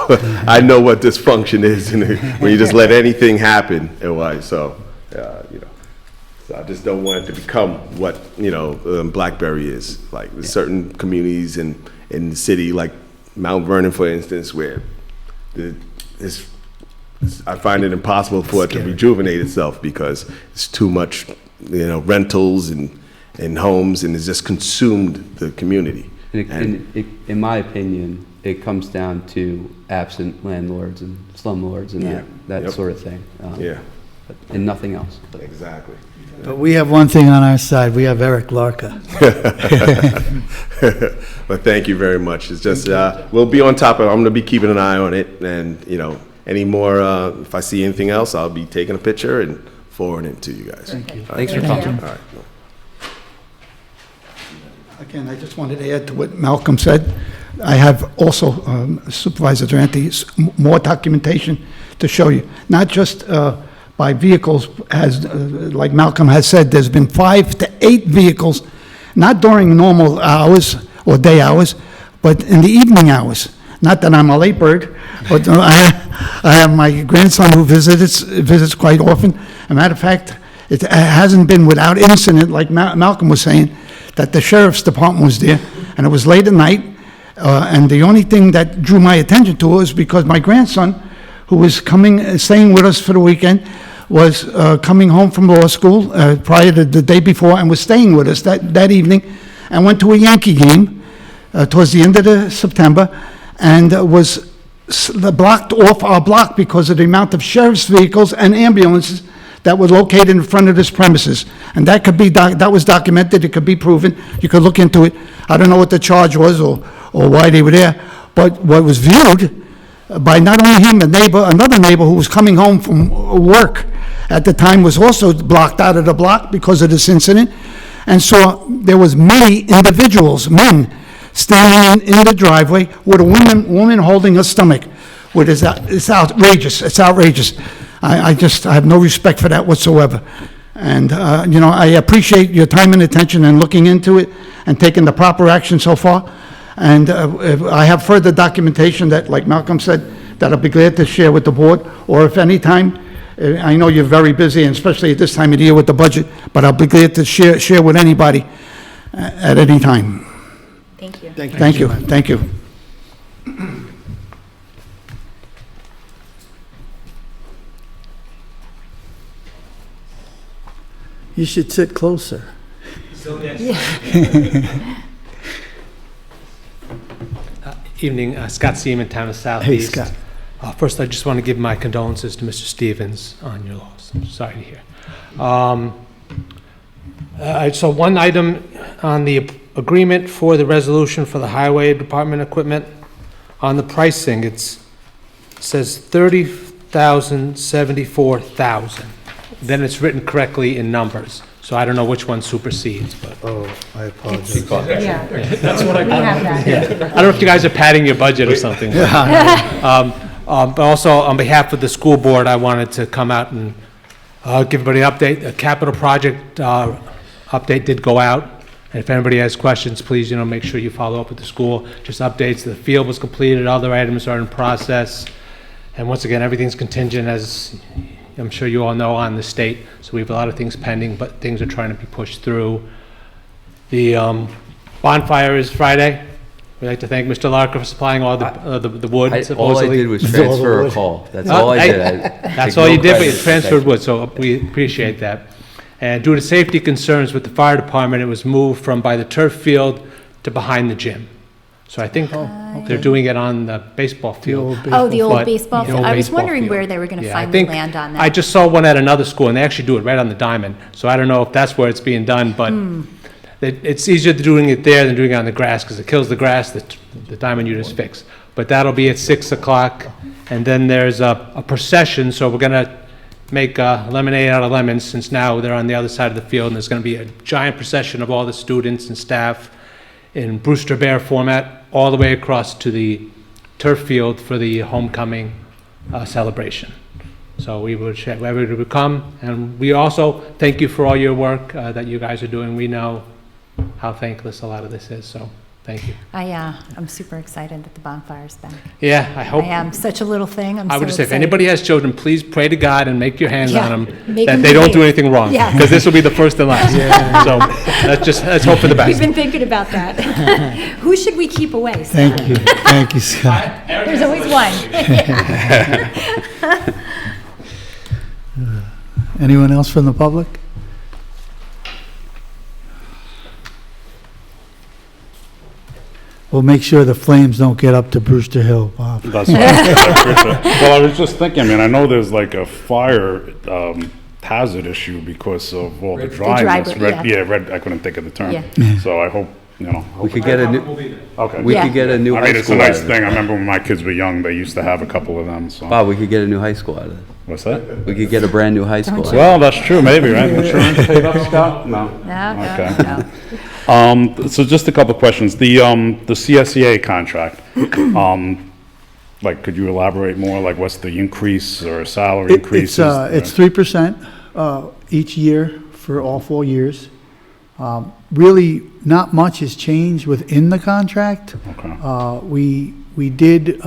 [SPEAKER 9] I know what dysfunction is, and when you just let anything happen, and why. So, so I just don't want it to become what Blackberry is. Like there's certain communities in the city, like Mount Vernon, for instance, where I find it impossible for it to rejuvenate itself because it's too much, rentals and homes, and it's just consumed the community.
[SPEAKER 4] In my opinion, it comes down to absent landlords and slumlords and that sort of thing. And nothing else.
[SPEAKER 9] Exactly.
[SPEAKER 1] But we have one thing on our side. We have Eric Larka.
[SPEAKER 9] But thank you very much. It's just we'll be on top of it. I'm going to be keeping an eye on it, and any more. If I see anything else, I'll be taking a picture and forwarding it to you guys.
[SPEAKER 1] Thank you.
[SPEAKER 4] Thanks for talking.
[SPEAKER 9] All right.
[SPEAKER 8] Again, I just wanted to add to what Malcolm said. I have also, Supervisor Durante, more documentation to show you. Not just by vehicles, as like Malcolm has said, there's been 5 to 8 vehicles, not during normal hours or day hours, but in the evening hours. Not that I'm a late bird, but I have my grandson who visits quite often. As a matter of fact, it hasn't been without incident, like Malcolm was saying, that the sheriff's department was there, and it was late at night, and the only thing that drew my attention to it was because my grandson, who was staying with us for the weekend, was coming home from law school prior to the day before, and was staying with us that evening, and went to a Yankee game towards the end of September, and was blocked off our block because of the amount of sheriff's vehicles and ambulances that were located in front of this premises. And that could be, that was documented, it could be proven, you could look into it. I don't know what the charge was or why they were there, but what was viewed by not only him, another neighbor who was coming home from work at the time was also blocked out of the block because of this incident. And so there was many individuals, men, standing in the driveway with a woman holding her stomach. It's outrageous, it's outrageous. I have no respect for that whatsoever. And, I appreciate your time and attention and looking into it and taking the proper action so far. And I have further documentation that, like Malcolm said, that I'll be glad to share with the board, or if any time, I know you're very busy, and especially at this time of the year with the budget, but I'll be glad to share with anybody at any time.
[SPEAKER 7] Thank you.
[SPEAKER 8] Thank you. Thank you.
[SPEAKER 1] You should sit closer.
[SPEAKER 10] Evening, Scott Seaman, Town of Southeast.
[SPEAKER 1] Hey, Scott.
[SPEAKER 10] First, I just want to give my condolences to Mr. Stevens on your loss. I'm sorry to hear. I saw one item on the agreement for the resolution for the highway department equipment. On the pricing, it says $30,000, $74,000. Then it's written correctly in numbers. So I don't know which one supersedes, but.
[SPEAKER 1] Oh, I apologize.
[SPEAKER 2] Yeah,
[SPEAKER 10] That's what I
[SPEAKER 2] we have that.
[SPEAKER 10] I don't know if you guys are padding your budget or something. But also, on behalf of the school board, I wanted to come out and give everybody an update. A capital project update did go out. And if anybody has questions, please, make sure you follow up with the school. Just updates, the field was completed, other items are in process. And once again, everything's contingent, as I'm sure you all know, on the state. So we have a lot of things pending, but things are trying to be pushed through. The bonfire is Friday. We'd like to thank Mr. Larker for supplying all the wood,
[SPEAKER 4] All I
[SPEAKER 10] supposedly.
[SPEAKER 4] did was
[SPEAKER 1] It's all the
[SPEAKER 4] transfer a
[SPEAKER 1] wood.
[SPEAKER 4] call. That's all I did.
[SPEAKER 10] That's all you did, but you transferred wood, so we appreciate that. And due to safety concerns with the fire department, it was moved from by the turf field to behind the gym. So I think they're doing it on the baseball field.
[SPEAKER 7] Oh, the old
[SPEAKER 10] But-
[SPEAKER 7] baseball
[SPEAKER 10] the
[SPEAKER 7] field.
[SPEAKER 10] old
[SPEAKER 7] I was
[SPEAKER 10] baseball
[SPEAKER 7] wondering
[SPEAKER 10] field.
[SPEAKER 7] where they were going to
[SPEAKER 10] Yeah, I
[SPEAKER 7] find the
[SPEAKER 10] think-
[SPEAKER 7] land on
[SPEAKER 10] I
[SPEAKER 7] that.
[SPEAKER 10] just saw one at another school, and they actually do it right on the diamond. So I don't know if that's where it's being done, but it's easier doing it there than doing it on the grass, because it kills the grass, the diamond you just fix. But that'll be at 6 o'clock, and then there's a procession, so we're gonna make lemonade out of lemons, since now they're on the other side of the field, and there's gonna be a giant procession of all the students and staff in Brewster Bear format, all the way across to the turf field for the homecoming celebration. So we would, everybody would come, and we also thank you for all your work that you guys are doing. We know how thankless a lot of this is, so thank you.
[SPEAKER 7] I'm super excited that the bonfire's back.
[SPEAKER 10] Yeah, I hope.
[SPEAKER 7] I am. Such a little thing. I'm so
[SPEAKER 10] I would just say, if
[SPEAKER 7] excited.
[SPEAKER 10] anybody has children, please pray to God and make your hands
[SPEAKER 7] Yeah,
[SPEAKER 10] on them,
[SPEAKER 7] make
[SPEAKER 10] that
[SPEAKER 7] them
[SPEAKER 10] they don't do
[SPEAKER 7] behave.
[SPEAKER 10] anything wrong.
[SPEAKER 7] Yeah.
[SPEAKER 10] Because this will be the first and last. So let's hope for the
[SPEAKER 7] We've
[SPEAKER 10] best.
[SPEAKER 7] been thinking about that. Who should we keep away? Scott?
[SPEAKER 1] Thank you. Thank you, Scott.
[SPEAKER 7] There's always one.
[SPEAKER 1] Anyone else from the public? We'll make sure the flames don't get up to Brewster Hill, Bob.
[SPEAKER 6] That's fine. I appreciate it. Well, I was just thinking, I mean, I know there's like a fire hazard issue because of all the
[SPEAKER 5] Red-
[SPEAKER 6] dryness.
[SPEAKER 7] dry- yeah.
[SPEAKER 6] Red, I couldn't think of the term.
[SPEAKER 7] Yeah.
[SPEAKER 6] So I hope, you know.
[SPEAKER 4] We could get a new,
[SPEAKER 6] Okay.
[SPEAKER 4] we
[SPEAKER 7] Yeah.
[SPEAKER 4] could get a new
[SPEAKER 6] I
[SPEAKER 4] high
[SPEAKER 6] mean, it's a
[SPEAKER 4] school
[SPEAKER 6] nice
[SPEAKER 4] out of it.
[SPEAKER 6] thing. I remember when my kids were young, they used to have a couple of them, so.
[SPEAKER 4] Bob, we could get a new high school out of it.
[SPEAKER 6] What's that?
[SPEAKER 4] We could get a brand new high school out of it.
[SPEAKER 6] Well, that's true, maybe, right? Insurance paid up, Scott? No.
[SPEAKER 7] No,
[SPEAKER 6] Okay.
[SPEAKER 7] no.
[SPEAKER 6] So just a couple of questions. The CSEA contract, like, could you elaborate more? Like, what's the increase or salary increases?
[SPEAKER 1] It's 3% each year for all 4 years. Really, not much has changed within the contract.
[SPEAKER 6] Okay.
[SPEAKER 1] We did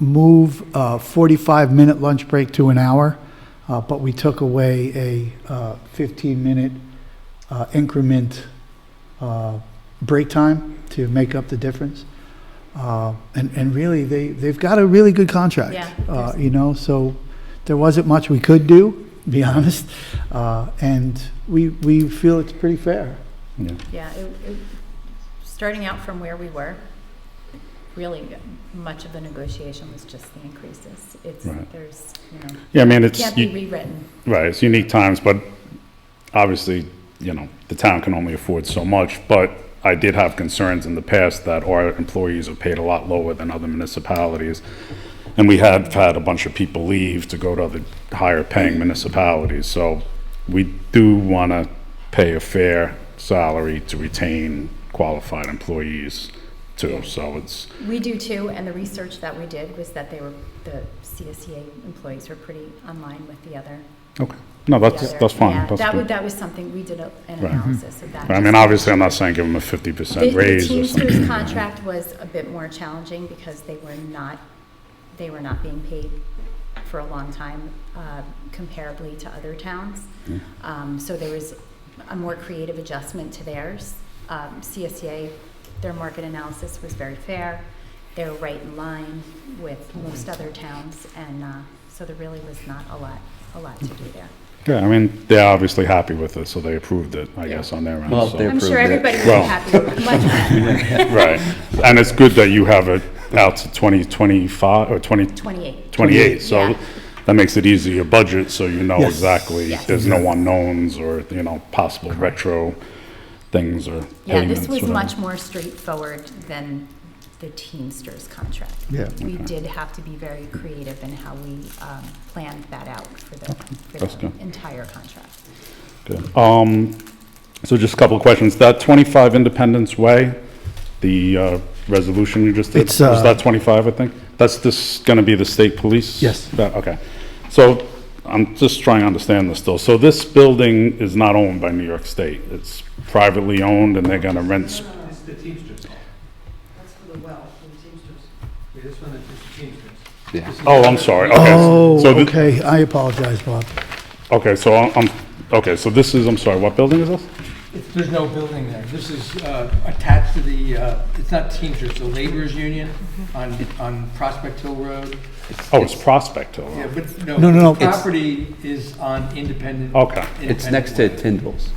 [SPEAKER 1] move a 45-minute lunch break to an hour, but we took away a 15-minute increment break time to make up the difference. And really, they've got a really good contract.
[SPEAKER 7] Yeah,
[SPEAKER 1] You know, so there wasn't much we could do, to be honest, and we feel it's pretty fair.
[SPEAKER 7] Yeah, starting out from where we were, really much of the negotiation was just the increases.
[SPEAKER 6] Right.
[SPEAKER 7] There's,
[SPEAKER 6] Yeah, I mean, it's,
[SPEAKER 7] can't be rewritten.
[SPEAKER 6] right, it's unique times, but obviously, you know, the town can only afford so much, but I did have concerns in the past that our employees are paid a lot lower than other municipalities. And we had had a bunch of people leave to go to other higher paying municipalities. So we do want to pay a fair salary to retain qualified employees too. So it's,
[SPEAKER 7] We do too, and the research that we did was that the CSEA employees were pretty online with the other.
[SPEAKER 6] okay. No, that's fine.
[SPEAKER 7] Yeah,
[SPEAKER 6] That's good.
[SPEAKER 7] that was something, we did an
[SPEAKER 6] Right.
[SPEAKER 7] analysis of that.
[SPEAKER 6] I mean, obviously, I'm not saying give them a 50% raise
[SPEAKER 7] The
[SPEAKER 6] or something.
[SPEAKER 7] Teamsters contract was a bit more challenging because they were not being paid for a long time comparably to other towns. So there was a more creative adjustment to theirs. CSEA, their market analysis was very fair. They were right in line with most other towns, and so there really was not a lot to do there.
[SPEAKER 6] Yeah, I mean, they're obviously happy with it, so they approved it, I guess, on their end.
[SPEAKER 4] Well,
[SPEAKER 6] so-
[SPEAKER 4] they're-
[SPEAKER 7] I'm sure
[SPEAKER 4] Approved it.
[SPEAKER 7] everybody was
[SPEAKER 6] Well-
[SPEAKER 7] happy with it, much happier.
[SPEAKER 6] Right, and it's good that you have it out to 2025, or
[SPEAKER 7] 28.
[SPEAKER 6] 28, so
[SPEAKER 7] Yeah.
[SPEAKER 6] that makes it easier, your budget, so you know
[SPEAKER 1] Yes.
[SPEAKER 6] exactly,
[SPEAKER 7] Yes.
[SPEAKER 6] there's no unknowns or, you know, possible retro things or
[SPEAKER 7] Yeah,
[SPEAKER 6] payments.
[SPEAKER 7] this was
[SPEAKER 6] whatever.
[SPEAKER 7] much more straightforward than the Teamsters contract.
[SPEAKER 1] Yeah.
[SPEAKER 7] We did have to be very creative in how we planned that out for
[SPEAKER 6] that's
[SPEAKER 7] the
[SPEAKER 6] good.
[SPEAKER 7] entire contract.
[SPEAKER 6] Good. So just a couple of questions. That 25 Independence Way, the resolution you just did?
[SPEAKER 1] It's,
[SPEAKER 6] Was that 25, I think? That's this going to be the state police?
[SPEAKER 1] Yes.
[SPEAKER 6] Okay. So I'm just trying to understand this still. So this building is not owned by New York State. It's privately owned and they're going to rent.
[SPEAKER 10] It's the Teamsters. That's for the well, the Teamsters. Yeah, this one is the Teamsters.
[SPEAKER 4] Yeah.
[SPEAKER 6] Oh, I'm sorry, okay.
[SPEAKER 1] Oh,
[SPEAKER 6] So thi-
[SPEAKER 1] okay, I apologize, Bob.
[SPEAKER 6] Okay, so okay, so this is, I'm sorry, what building is this?
[SPEAKER 5] There's no building there. This is attached to the, it's not Teamsters, the Laborers Union on Prospect Hill Road.
[SPEAKER 6] Oh, it's Prospect Hill.
[SPEAKER 5] Yeah, but
[SPEAKER 1] No, no, no.
[SPEAKER 5] The property is on Independent.
[SPEAKER 6] Okay.
[SPEAKER 4] It's next to Tyndall's.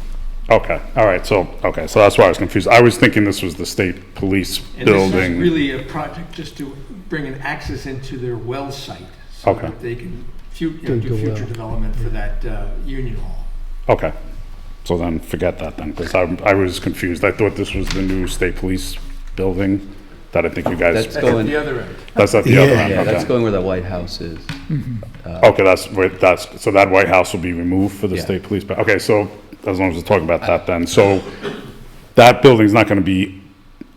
[SPEAKER 6] Okay, all right, so that's why I was confused. I was thinking this was the state police
[SPEAKER 5] And this is
[SPEAKER 6] building.
[SPEAKER 5] really a project just to bring an access into their well site. So
[SPEAKER 6] Okay.
[SPEAKER 5] that they can
[SPEAKER 1] Dig
[SPEAKER 5] do
[SPEAKER 1] the
[SPEAKER 5] future
[SPEAKER 1] well.
[SPEAKER 5] development for that Union Hall.
[SPEAKER 6] Okay, so then forget that then, because I was confused. I thought this was the new state police building that I think you guys.
[SPEAKER 4] That's going,
[SPEAKER 5] The other end.
[SPEAKER 6] That's at the other
[SPEAKER 1] Yeah.
[SPEAKER 6] end,
[SPEAKER 4] yeah, that's
[SPEAKER 6] okay.
[SPEAKER 4] going where the White House is.
[SPEAKER 6] Okay, so that White House will be removed for the
[SPEAKER 4] Yeah.
[SPEAKER 6] state police, okay, so as long as we're talking about that then, so that building's not gonna be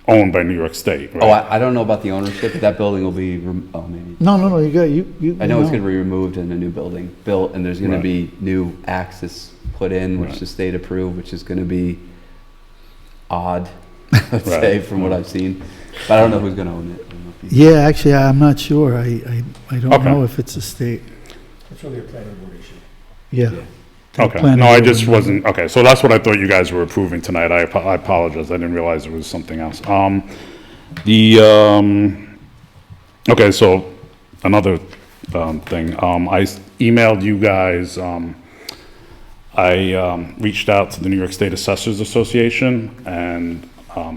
[SPEAKER 6] owned by New York State,
[SPEAKER 4] Oh,
[SPEAKER 6] right?
[SPEAKER 4] I don't know about the ownership, but that building will be, maybe.
[SPEAKER 1] No, you got, you.
[SPEAKER 4] I know it's gonna be removed and a new building built, and there's gonna
[SPEAKER 6] Right.
[SPEAKER 4] be new access put in, which
[SPEAKER 6] Right.
[SPEAKER 4] the state approved, which is gonna be odd, let's say, from what I've seen. But I don't know who's gonna own it. I don't know if you-
[SPEAKER 1] Yeah, actually, I'm not sure. I don't
[SPEAKER 6] Okay.
[SPEAKER 1] know if it's a state.
[SPEAKER 5] It's really a planning board issue.
[SPEAKER 1] Yeah.
[SPEAKER 4] Yeah.
[SPEAKER 6] Okay,
[SPEAKER 1] Planning
[SPEAKER 6] no, I
[SPEAKER 1] board.
[SPEAKER 6] just wasn't, okay, so that's what I thought you guys were approving tonight. I apologize, I didn't realize it was something else. Okay, so another thing, I emailed you guys, I reached out to the New York State Assessors Association, and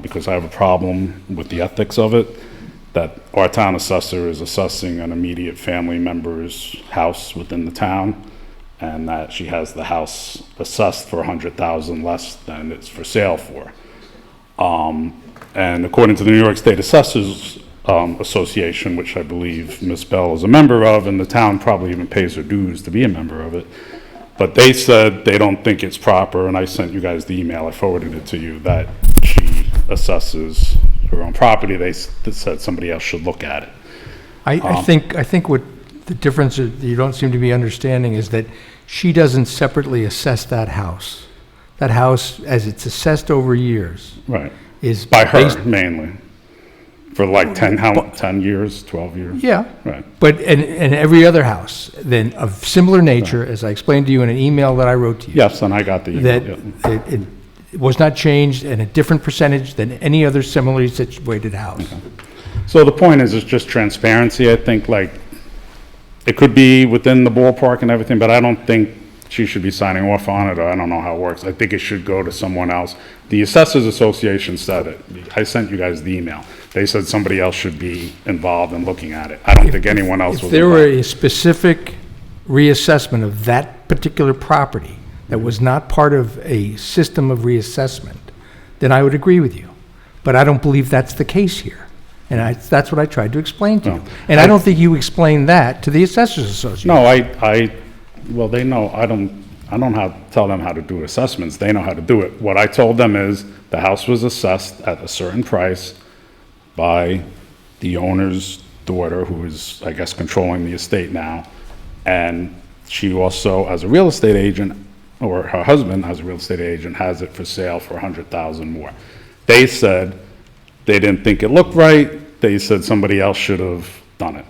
[SPEAKER 6] because I have a problem with the ethics of it, that our town assessor is assessing an immediate family member's house within the town, and that she has the house assessed for $100,000 less than it's for sale for. And according to the New York State Assessors Association, which I believe Ms. Bell is a member of, and the town probably even pays her dues to be a member of it, but they said they don't think it's proper, and I sent you guys the email, I forwarded it to you, that she assesses her own property. They said somebody else should look at it.
[SPEAKER 5] I think what the difference that you don't seem to be understanding is that she doesn't separately assess that house. That house, as it's assessed over years,
[SPEAKER 6] Right.
[SPEAKER 5] is
[SPEAKER 6] By her,
[SPEAKER 5] based-
[SPEAKER 6] mainly. For like 10 years, 12 years?
[SPEAKER 5] Yeah,
[SPEAKER 6] Right.
[SPEAKER 5] but, and every other house then of similar nature, as I explained to you in an email that I wrote to you.
[SPEAKER 6] Yes, and I got the email,
[SPEAKER 5] That
[SPEAKER 6] yeah.
[SPEAKER 5] it was not changed and a different percentage than any other similarly situated house.
[SPEAKER 6] So the point is, it's just transparency. I think, like, it could be within the ballpark and everything, but I don't think she should be signing off on it, or I don't know how it works. I think it should go to someone else. The Assessors Association said it. I sent you guys the email. They said somebody else should be involved in looking at it. I don't think anyone else was
[SPEAKER 5] If there were
[SPEAKER 6] involved.
[SPEAKER 5] a specific reassessment of that particular property that was not part of a system of reassessment, then I would agree with you. But I don't believe that's the case here. And that's what I tried to explain to you.
[SPEAKER 6] No.
[SPEAKER 5] And I don't think you explained that to the Assessors Association.
[SPEAKER 6] No, well, they know, I don't have to tell them how to do assessments. They know how to do it. What I told them is the house was assessed at a certain price by the owner's daughter, who is, I guess, controlling the estate now. And she also, as a real estate agent, or her husband, as a real estate agent, has it for sale for $100,000 more. They said they didn't think it looked right. They said somebody else should have done it.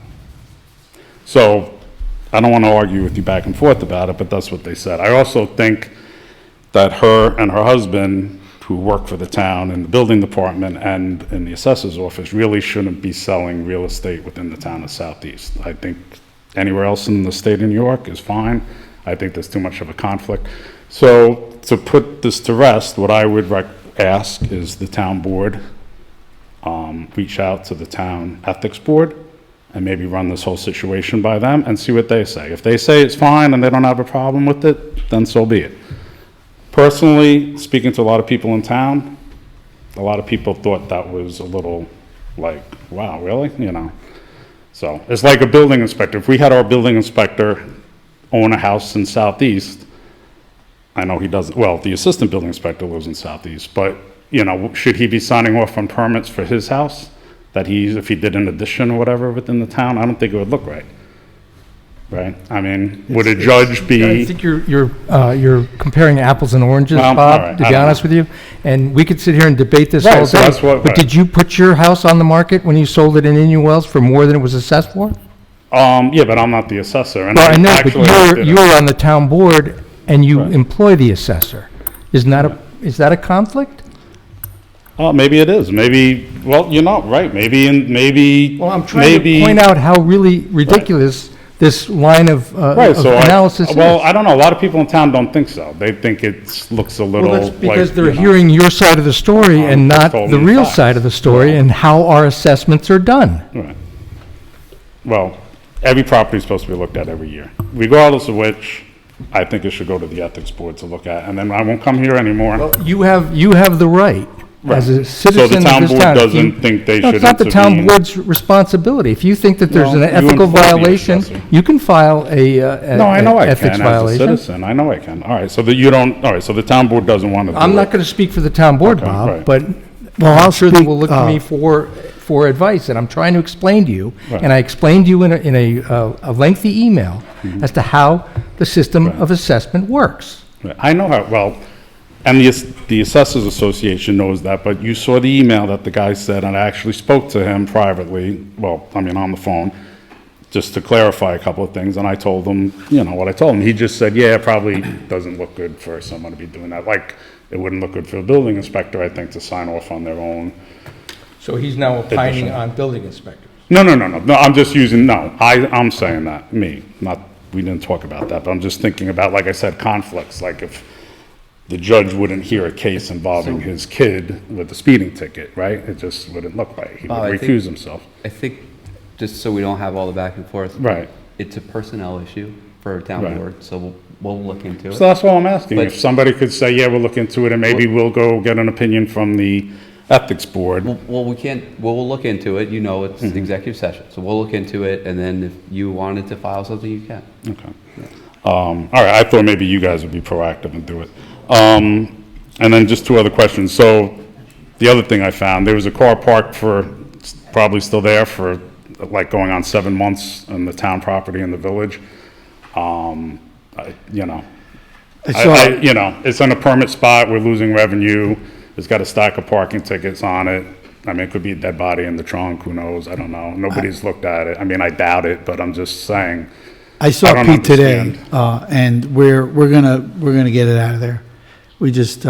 [SPEAKER 6] So I don't want to argue with you back and forth about it, but that's what they said. I also think that her and her husband, who work for the town in the building department and in the assessor's office, really shouldn't be selling real estate within the town of Southeast. I think anywhere else in the state of New York is fine. I think there's too much of a conflict. So to put this to rest, what I would ask is the town board reach out to the town ethics board and maybe run this whole situation by them and see what they say. If they say it's fine and they don't have a problem with it, then so be it. Personally, speaking to a lot of people in town, a lot of people thought that was a little like, wow, really? You know? So it's like a building inspector. If we had our building inspector own a house in Southeast, I know he doesn't, well, the assistant building inspector lives in Southeast, but, you know, should he be signing off on permits for his house? That if he did an addition or whatever within the town, I don't think it would look right. Right? I mean, would a judge
[SPEAKER 5] I
[SPEAKER 6] be,
[SPEAKER 5] think you're comparing apples and oranges,
[SPEAKER 6] Well, all
[SPEAKER 5] Bob,
[SPEAKER 6] right,
[SPEAKER 5] to
[SPEAKER 6] I
[SPEAKER 5] be
[SPEAKER 6] don't
[SPEAKER 5] honest with you. And we could sit here and debate this
[SPEAKER 6] Right,
[SPEAKER 5] all
[SPEAKER 6] so
[SPEAKER 5] day.
[SPEAKER 6] that's what-
[SPEAKER 5] But did you put your house on the market when you sold it in Indian Wells for more than it was assessed for?
[SPEAKER 6] Yeah, but I'm not the assessor. And
[SPEAKER 11] Well, I know, but
[SPEAKER 6] actually
[SPEAKER 11] you're on the town board and you
[SPEAKER 6] Right.
[SPEAKER 11] employ the assessor. Is that a conflict?
[SPEAKER 6] Oh, maybe it is. Maybe, well, you're not right. Maybe.
[SPEAKER 11] Well, I'm trying to point out how really ridiculous this line of
[SPEAKER 6] Right, so
[SPEAKER 11] analysis is.
[SPEAKER 6] well, I don't know. A lot of people in town don't think so. They think it looks a little
[SPEAKER 11] Well,
[SPEAKER 6] like.
[SPEAKER 11] that's because they're
[SPEAKER 6] you know,
[SPEAKER 11] hearing your side of the story and
[SPEAKER 6] just
[SPEAKER 11] not
[SPEAKER 6] told
[SPEAKER 11] the
[SPEAKER 6] me
[SPEAKER 11] real
[SPEAKER 6] facts.
[SPEAKER 11] side of the story and how our assessments are done.
[SPEAKER 6] Right. Well, every property is supposed to be looked at every year, regardless of which, I think it should go to the ethics board to look at, and then I won't come here anymore.
[SPEAKER 11] You have the right as a
[SPEAKER 6] So the
[SPEAKER 11] citizen of
[SPEAKER 6] town
[SPEAKER 11] this
[SPEAKER 6] board
[SPEAKER 11] town. If you-
[SPEAKER 6] doesn't think they
[SPEAKER 11] No,
[SPEAKER 6] should
[SPEAKER 11] it's not the town
[SPEAKER 6] intervene.
[SPEAKER 11] board's responsibility. If you think that there's an
[SPEAKER 6] Well, you
[SPEAKER 11] ethical
[SPEAKER 6] enforce the
[SPEAKER 11] violation,
[SPEAKER 6] assessor.
[SPEAKER 11] you can file a
[SPEAKER 6] No, I know I
[SPEAKER 11] ethics
[SPEAKER 6] can as a
[SPEAKER 11] violation.
[SPEAKER 6] citizen. I know I can. All right, so that you don't, all right, so the town board doesn't want to do it.
[SPEAKER 11] I'm not going to speak for the town board,
[SPEAKER 6] Okay,
[SPEAKER 11] Bob,
[SPEAKER 6] right.
[SPEAKER 11] but
[SPEAKER 1] Well,
[SPEAKER 11] I'm
[SPEAKER 1] I'll
[SPEAKER 11] sure they
[SPEAKER 1] speak,
[SPEAKER 11] will look to me for advice, and I'm trying to explain to you,
[SPEAKER 6] Right.
[SPEAKER 11] and I explained to you in a lengthy email as to how the system of assessment works.
[SPEAKER 6] Right. I know how, well, and the Assessors Association knows that, but you saw the email that the guy said, and I actually spoke to him privately, well, I mean, on the phone, just to clarify a couple of things, and I told him, you know, what I told him. He just said, yeah, it probably doesn't look good for someone to be doing that. Like, it wouldn't look good for a building inspector, I think, to sign off on their own.
[SPEAKER 11] So he's now
[SPEAKER 6] opining
[SPEAKER 11] on building inspectors.
[SPEAKER 6] No, I'm just using, no, I'm saying that, me, not, we didn't talk about that, but I'm just thinking about, like I said, conflicts, like if the judge wouldn't hear a case involving his kid with a speeding ticket, right? It just wouldn't look right. He
[SPEAKER 4] Oh, I
[SPEAKER 6] would
[SPEAKER 4] think-
[SPEAKER 6] recuse himself.
[SPEAKER 4] I think, just so we don't have all the back and forth.
[SPEAKER 6] Right.
[SPEAKER 4] It's a personnel issue for a town
[SPEAKER 6] Right.
[SPEAKER 4] board, so we'll look into
[SPEAKER 6] So
[SPEAKER 4] it.
[SPEAKER 6] that's all I'm asking.
[SPEAKER 4] But-
[SPEAKER 6] If somebody could say, yeah, we'll look into it, and maybe we'll go get an opinion from the ethics board.
[SPEAKER 4] Well, we can't, we'll look into it, you know, it's executive session, so we'll look into it, and then if you wanted to file something, you can.
[SPEAKER 6] Okay. All right, I thought maybe you guys would be proactive and do it. And then just two other questions. So the other thing I found, there was a car parked for, probably still there for, like, going on 7 months on the town property in the village. You know, you know, it's in a permit spot, we're losing revenue, it's got a stack of parking tickets on it. I mean, it could be a dead body in the trunk, who knows, I don't know. Nobody's looked at it. I mean, I doubt it, but I'm just saying.
[SPEAKER 1] I saw
[SPEAKER 6] don't
[SPEAKER 1] Pete today,
[SPEAKER 6] understand.
[SPEAKER 1] and we're gonna get it out of there. We just,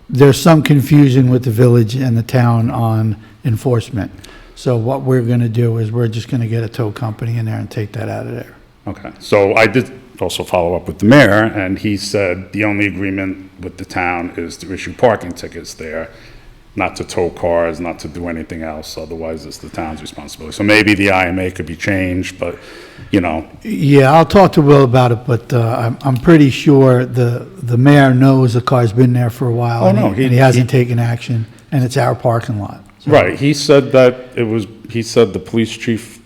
[SPEAKER 1] there's some confusion with the village and the town on enforcement. So what we're gonna do is we're just gonna get a tow company in there and take that out of there.
[SPEAKER 6] Okay, so I did also follow up with the mayor, and he said the only agreement with the town is to issue parking tickets there, not to tow cars, not to do anything else, otherwise it's the town's responsibility. So maybe the IMA could be changed, but, you know,
[SPEAKER 1] Yeah, I'll talk to Will about it, but I'm pretty sure the mayor knows the car's been there for a while.
[SPEAKER 6] Oh,
[SPEAKER 1] and
[SPEAKER 6] no,
[SPEAKER 1] and he hasn't taken action, and it's our parking lot. So-
[SPEAKER 6] right, he said that he said the police chief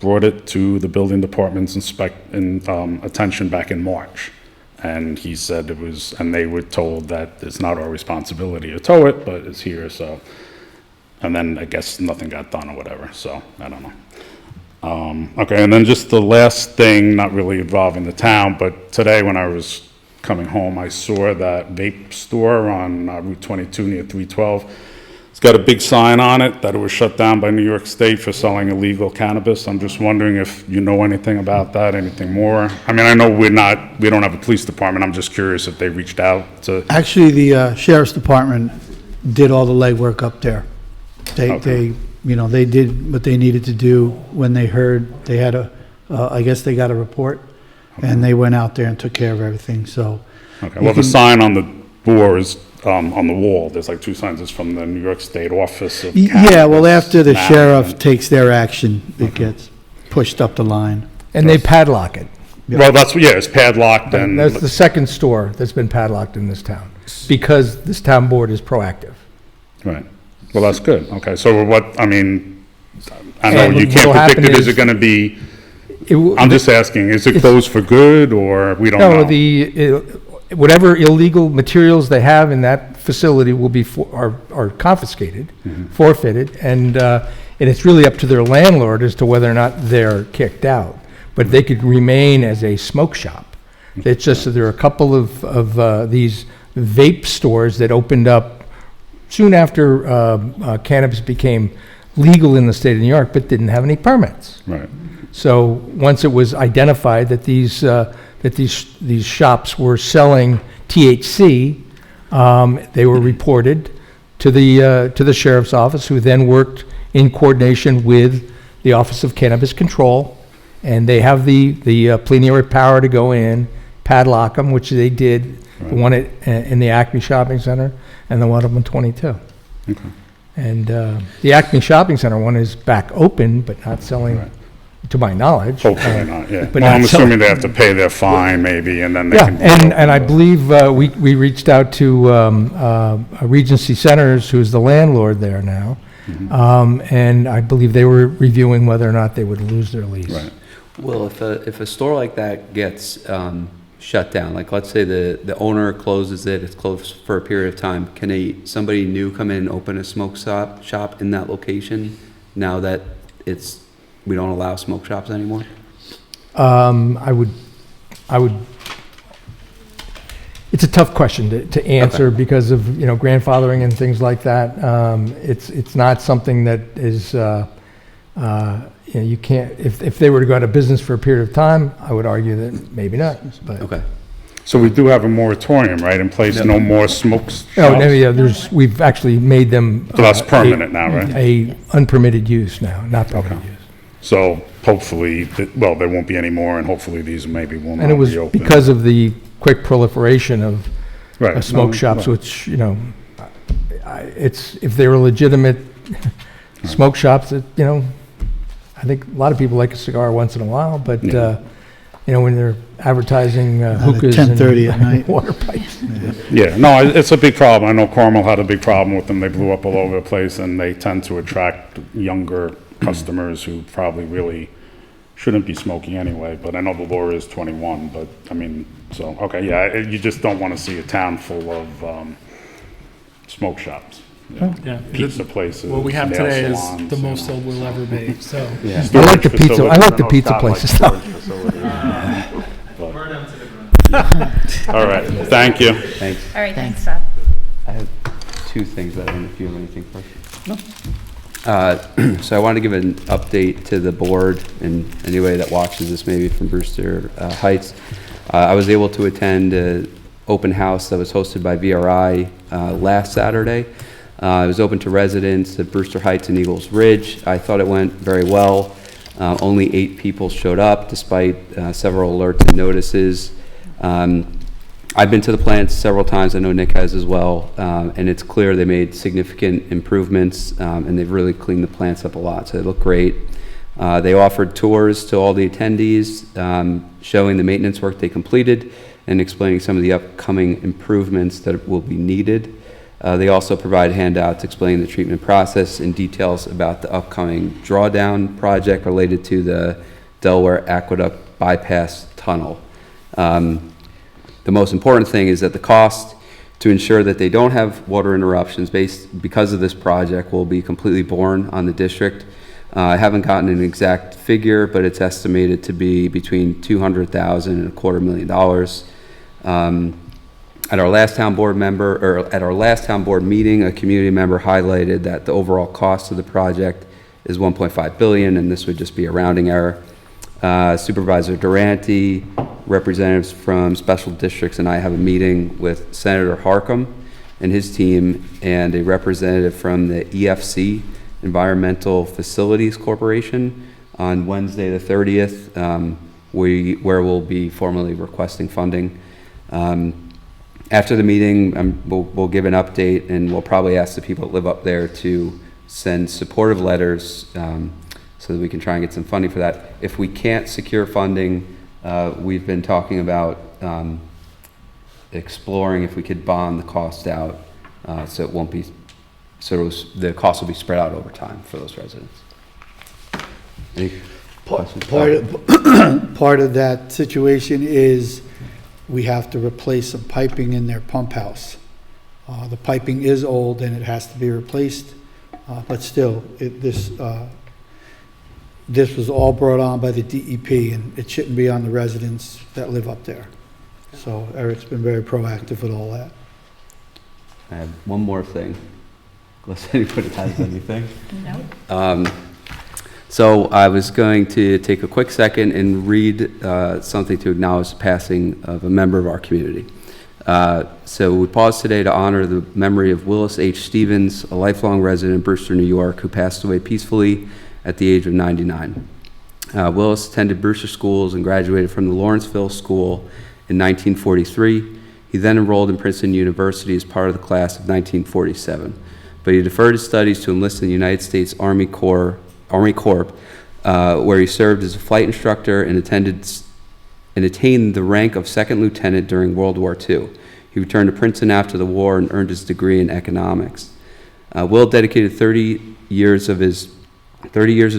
[SPEAKER 6] brought it to the building department's attention back in March. And he said it was, and they were told that it's not our responsibility to tow it, but it's here, so. And then I guess nothing got done or whatever, so I don't know. Okay, and then just the last thing, not really involving the town, but today when I was coming home, I saw that vape store on Route 22 near 312. It's got a big sign on it that it was shut down by New York State for selling illegal cannabis. I'm just wondering if you know anything about that, anything more? I mean, I know we don't have a police department. I'm just curious if they reached out to,
[SPEAKER 1] Actually, the sheriff's department did all the legwork up there.
[SPEAKER 6] Okay.
[SPEAKER 1] They did what they needed to do when they heard, they had I guess they got a report, and they went out there and took care of everything, so.
[SPEAKER 6] okay, well, the sign on the door is, on the wall, there's like two signs, it's from the New York State Office of
[SPEAKER 1] Yeah, well,
[SPEAKER 6] Cannabis
[SPEAKER 1] after the sheriff
[SPEAKER 6] Management.
[SPEAKER 1] takes their action, it gets pushed up the line.
[SPEAKER 11] And they padlock it.
[SPEAKER 6] Well, it's padlocked and.
[SPEAKER 11] That's the second store that's been padlocked in this town, because this town board is proactive.
[SPEAKER 6] Right. Well, that's good. Okay, so what, I mean, I know
[SPEAKER 11] And
[SPEAKER 6] you can't
[SPEAKER 11] what'll
[SPEAKER 6] predict
[SPEAKER 11] happen
[SPEAKER 6] it. Is
[SPEAKER 11] is-
[SPEAKER 6] it gonna be,
[SPEAKER 11] It w-
[SPEAKER 6] I'm just asking, is it closed for good or we don't
[SPEAKER 11] No,
[SPEAKER 6] know?
[SPEAKER 11] whatever illegal materials they have in that facility will be, are confiscated, forfeited, and it's really up to their landlord as to whether or not they're kicked out. But they could remain as a smoke shop. It's just that there are a couple of these vape stores that opened up soon after cannabis became legal in the state of New York, but didn't have any permits.
[SPEAKER 6] Right.
[SPEAKER 11] So once it was identified that these shops were selling THC, they were reported to the sheriff's office, who then worked in coordination with the Office of Cannabis Control, and they have the plenary power to go in, padlock them, which they did, the one in the Acme Shopping Center and the one up on 22.
[SPEAKER 6] Okay.
[SPEAKER 11] And the Acme Shopping Center one is back open, but not selling,
[SPEAKER 6] Right.
[SPEAKER 11] to my knowledge.
[SPEAKER 6] Hopefully not, yeah.
[SPEAKER 11] but
[SPEAKER 6] Well, I'm
[SPEAKER 11] not so-
[SPEAKER 6] assuming they have to pay their fine maybe, and then they
[SPEAKER 11] Yeah,
[SPEAKER 6] can.
[SPEAKER 11] and I believe we reached out to Regency Centers, who's the landlord there now, and I believe they were reviewing whether or not they would lose their lease.
[SPEAKER 6] Right.
[SPEAKER 4] Well, if a store like that gets shut down, like let's say the owner closes it, it's closed for a period of time, can somebody new come in and open a smoke shop in that location now that we don't allow smoke shops anymore?
[SPEAKER 11] I would, it's a tough question to answer because of, grandfathering and things like that. It's not something that is, you can't, if they were to go out of business for a period of time, I would argue that maybe not, but.
[SPEAKER 4] Okay.
[SPEAKER 6] So we do have a moratorium, right, in place, no more smoke shops?
[SPEAKER 11] Oh, no, yeah, we've actually made them.
[SPEAKER 6] So that's permanent now, right?
[SPEAKER 11] A unpermitted use now, not permitted use.
[SPEAKER 6] So hopefully, well, there won't be any more, and hopefully these maybe will not
[SPEAKER 11] And it was
[SPEAKER 6] reopen.
[SPEAKER 11] because of the quick proliferation of
[SPEAKER 6] Right.
[SPEAKER 11] smoke
[SPEAKER 6] No,
[SPEAKER 11] shops,
[SPEAKER 6] no.
[SPEAKER 11] which, if they were legitimate smoke shops, that, I think a lot of people like a cigar once in a while, but,
[SPEAKER 6] Yeah.
[SPEAKER 11] when they're advertising
[SPEAKER 1] at
[SPEAKER 11] hookahs
[SPEAKER 1] 10:30 at
[SPEAKER 11] and
[SPEAKER 1] night.
[SPEAKER 11] water pipes.
[SPEAKER 6] Yeah, no, it's a big problem. I know Carmel had a big problem with them. They blew up all over the place, and they tend to attract younger customers who probably really shouldn't be smoking anyway. But I know the law is 21, but, I mean, so, okay, yeah, you just don't want to see a town full of smoke shops.
[SPEAKER 3] Yeah.
[SPEAKER 6] Pizza places,
[SPEAKER 3] What we have
[SPEAKER 6] nail
[SPEAKER 3] today is
[SPEAKER 6] salons,
[SPEAKER 3] the
[SPEAKER 6] you
[SPEAKER 3] most
[SPEAKER 6] know.
[SPEAKER 3] it will ever be, so.
[SPEAKER 4] Yeah.
[SPEAKER 11] I like the pizza,
[SPEAKER 6] Storage
[SPEAKER 11] I like the
[SPEAKER 6] facilities.
[SPEAKER 11] pizza
[SPEAKER 6] Not like
[SPEAKER 11] places though.
[SPEAKER 6] storage facilities. All right, thank you.
[SPEAKER 4] Thanks.
[SPEAKER 7] All right, thanks, Bob.
[SPEAKER 4] I have two things, but I don't know if you have anything first. No. So I wanted to give an update to the board and anybody that watches this maybe from Brewster Heights. I was able to attend an open house that was hosted by VRI last Saturday. It was open to residents at Brewster Heights and Eagles Ridge. I thought it went very well. Only 8 people showed up despite several alerts and notices. I've been to the plants several times, I know Nick has as well, and it's clear they made significant improvements, and they've really cleaned the plants up a lot, so they look great. They offered tours to all the attendees, showing the maintenance work they completed and explaining some of the upcoming improvements that will be needed. They also provide handouts explaining the treatment process and details about the upcoming drawdown project related to the Delaware Aqueduct Bypass Tunnel. The most important thing is that the cost to ensure that they don't have water interruptions because of this project will be completely borne on the district. I haven't gotten an exact figure, but it's estimated to be between $200,000 and $250,000. At our last town board meeting, a community member highlighted that the overall cost of the project is $1.5 billion, and this would just be a rounding error. Supervisor Durante, representatives from special districts, and I have a meeting with Senator Harcum and his team, and a representative from the EFC, Environmental Facilities Corporation, on Wednesday the 30th, where we'll be formally requesting funding. After the meeting, we'll give an update, and we'll probably ask the people that live up there to send supportive letters so that we can try and get some funding for that. If we can't secure funding, we've been talking about exploring if we could bond the cost out, so it won't be, the cost will be spread out over time for those residents. Any questions?
[SPEAKER 1] Part of that situation is we have to replace some piping in their pump house. The piping is old and it has to be replaced, but still, this was all brought on by the DEP, and it shouldn't be on the residents that live up there. So Eric's been very proactive with all that.
[SPEAKER 4] I have one more thing, unless anybody has anything.
[SPEAKER 7] No?
[SPEAKER 4] So I was going to take a quick second and read something to acknowledge the passing of a member of our community. So we pause today to honor the memory of Willis H. Stevens, a lifelong resident of Brewster, New York, who passed away peacefully at the age of 99. Willis attended Brewster schools and graduated from the Lawrenceville School in 1943. He then enrolled in Princeton University as part of the class of 1947, but he deferred his studies to enlist in the United States Army Corps, where he served as a flight instructor and attained the rank of second lieutenant during World War II. He returned to Princeton after the war and earned his degree in economics. Will dedicated 30 years of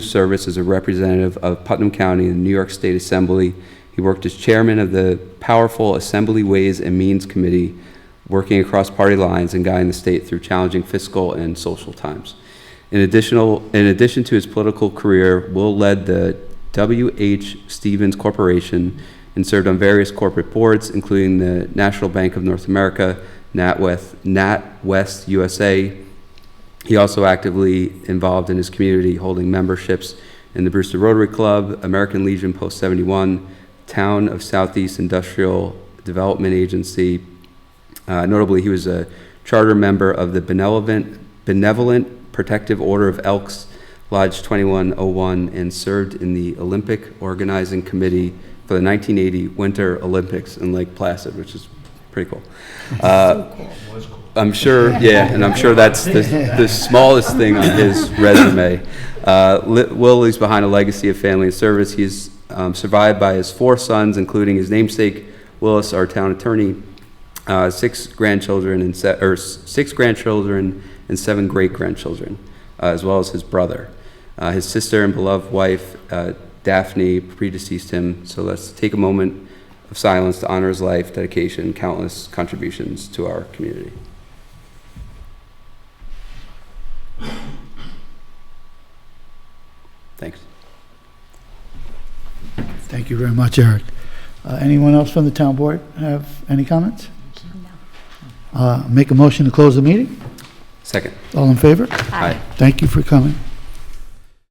[SPEAKER 4] service as a representative of Putnam County in the New York State Assembly. He worked as chairman of the powerful Assembly Ways and Means Committee, working across party lines and guiding the state through challenging fiscal and social times. In addition to his political career, Will led the W.H. Stevens Corporation and served on various corporate boards, including the National Bank of North America, NatWest USA. He also actively involved in his community, holding memberships in the Brewster Rotary Club, American Legion Post 71, Town of Southeast Industrial Development Agency. Notably, he was a charter member of the Benevolent Protective Order of Elks, Lodge 2101, and served in the Olympic Organizing Committee for the 1980 Winter Olympics in Lake Placid, which is pretty cool. I'm sure, yeah, and I'm sure that's the smallest thing on his resume. Will leaves behind a legacy of family and service. He's survived by his 4 sons, including his namesake, Willis, our town attorney, 6 grandchildren and 7 great-grandchildren, as well as his brother. His sister and beloved wife, Daphne, predeceased him. So let's take a moment of silence to honor his life, dedication, and countless contributions to our community. Thanks.
[SPEAKER 1] Thank you very much, Eric. Anyone else from the town board have any comments? Make a motion to close the meeting?
[SPEAKER 4] Second.
[SPEAKER 1] All in favor?
[SPEAKER 4] Aye.
[SPEAKER 1] Thank you for coming.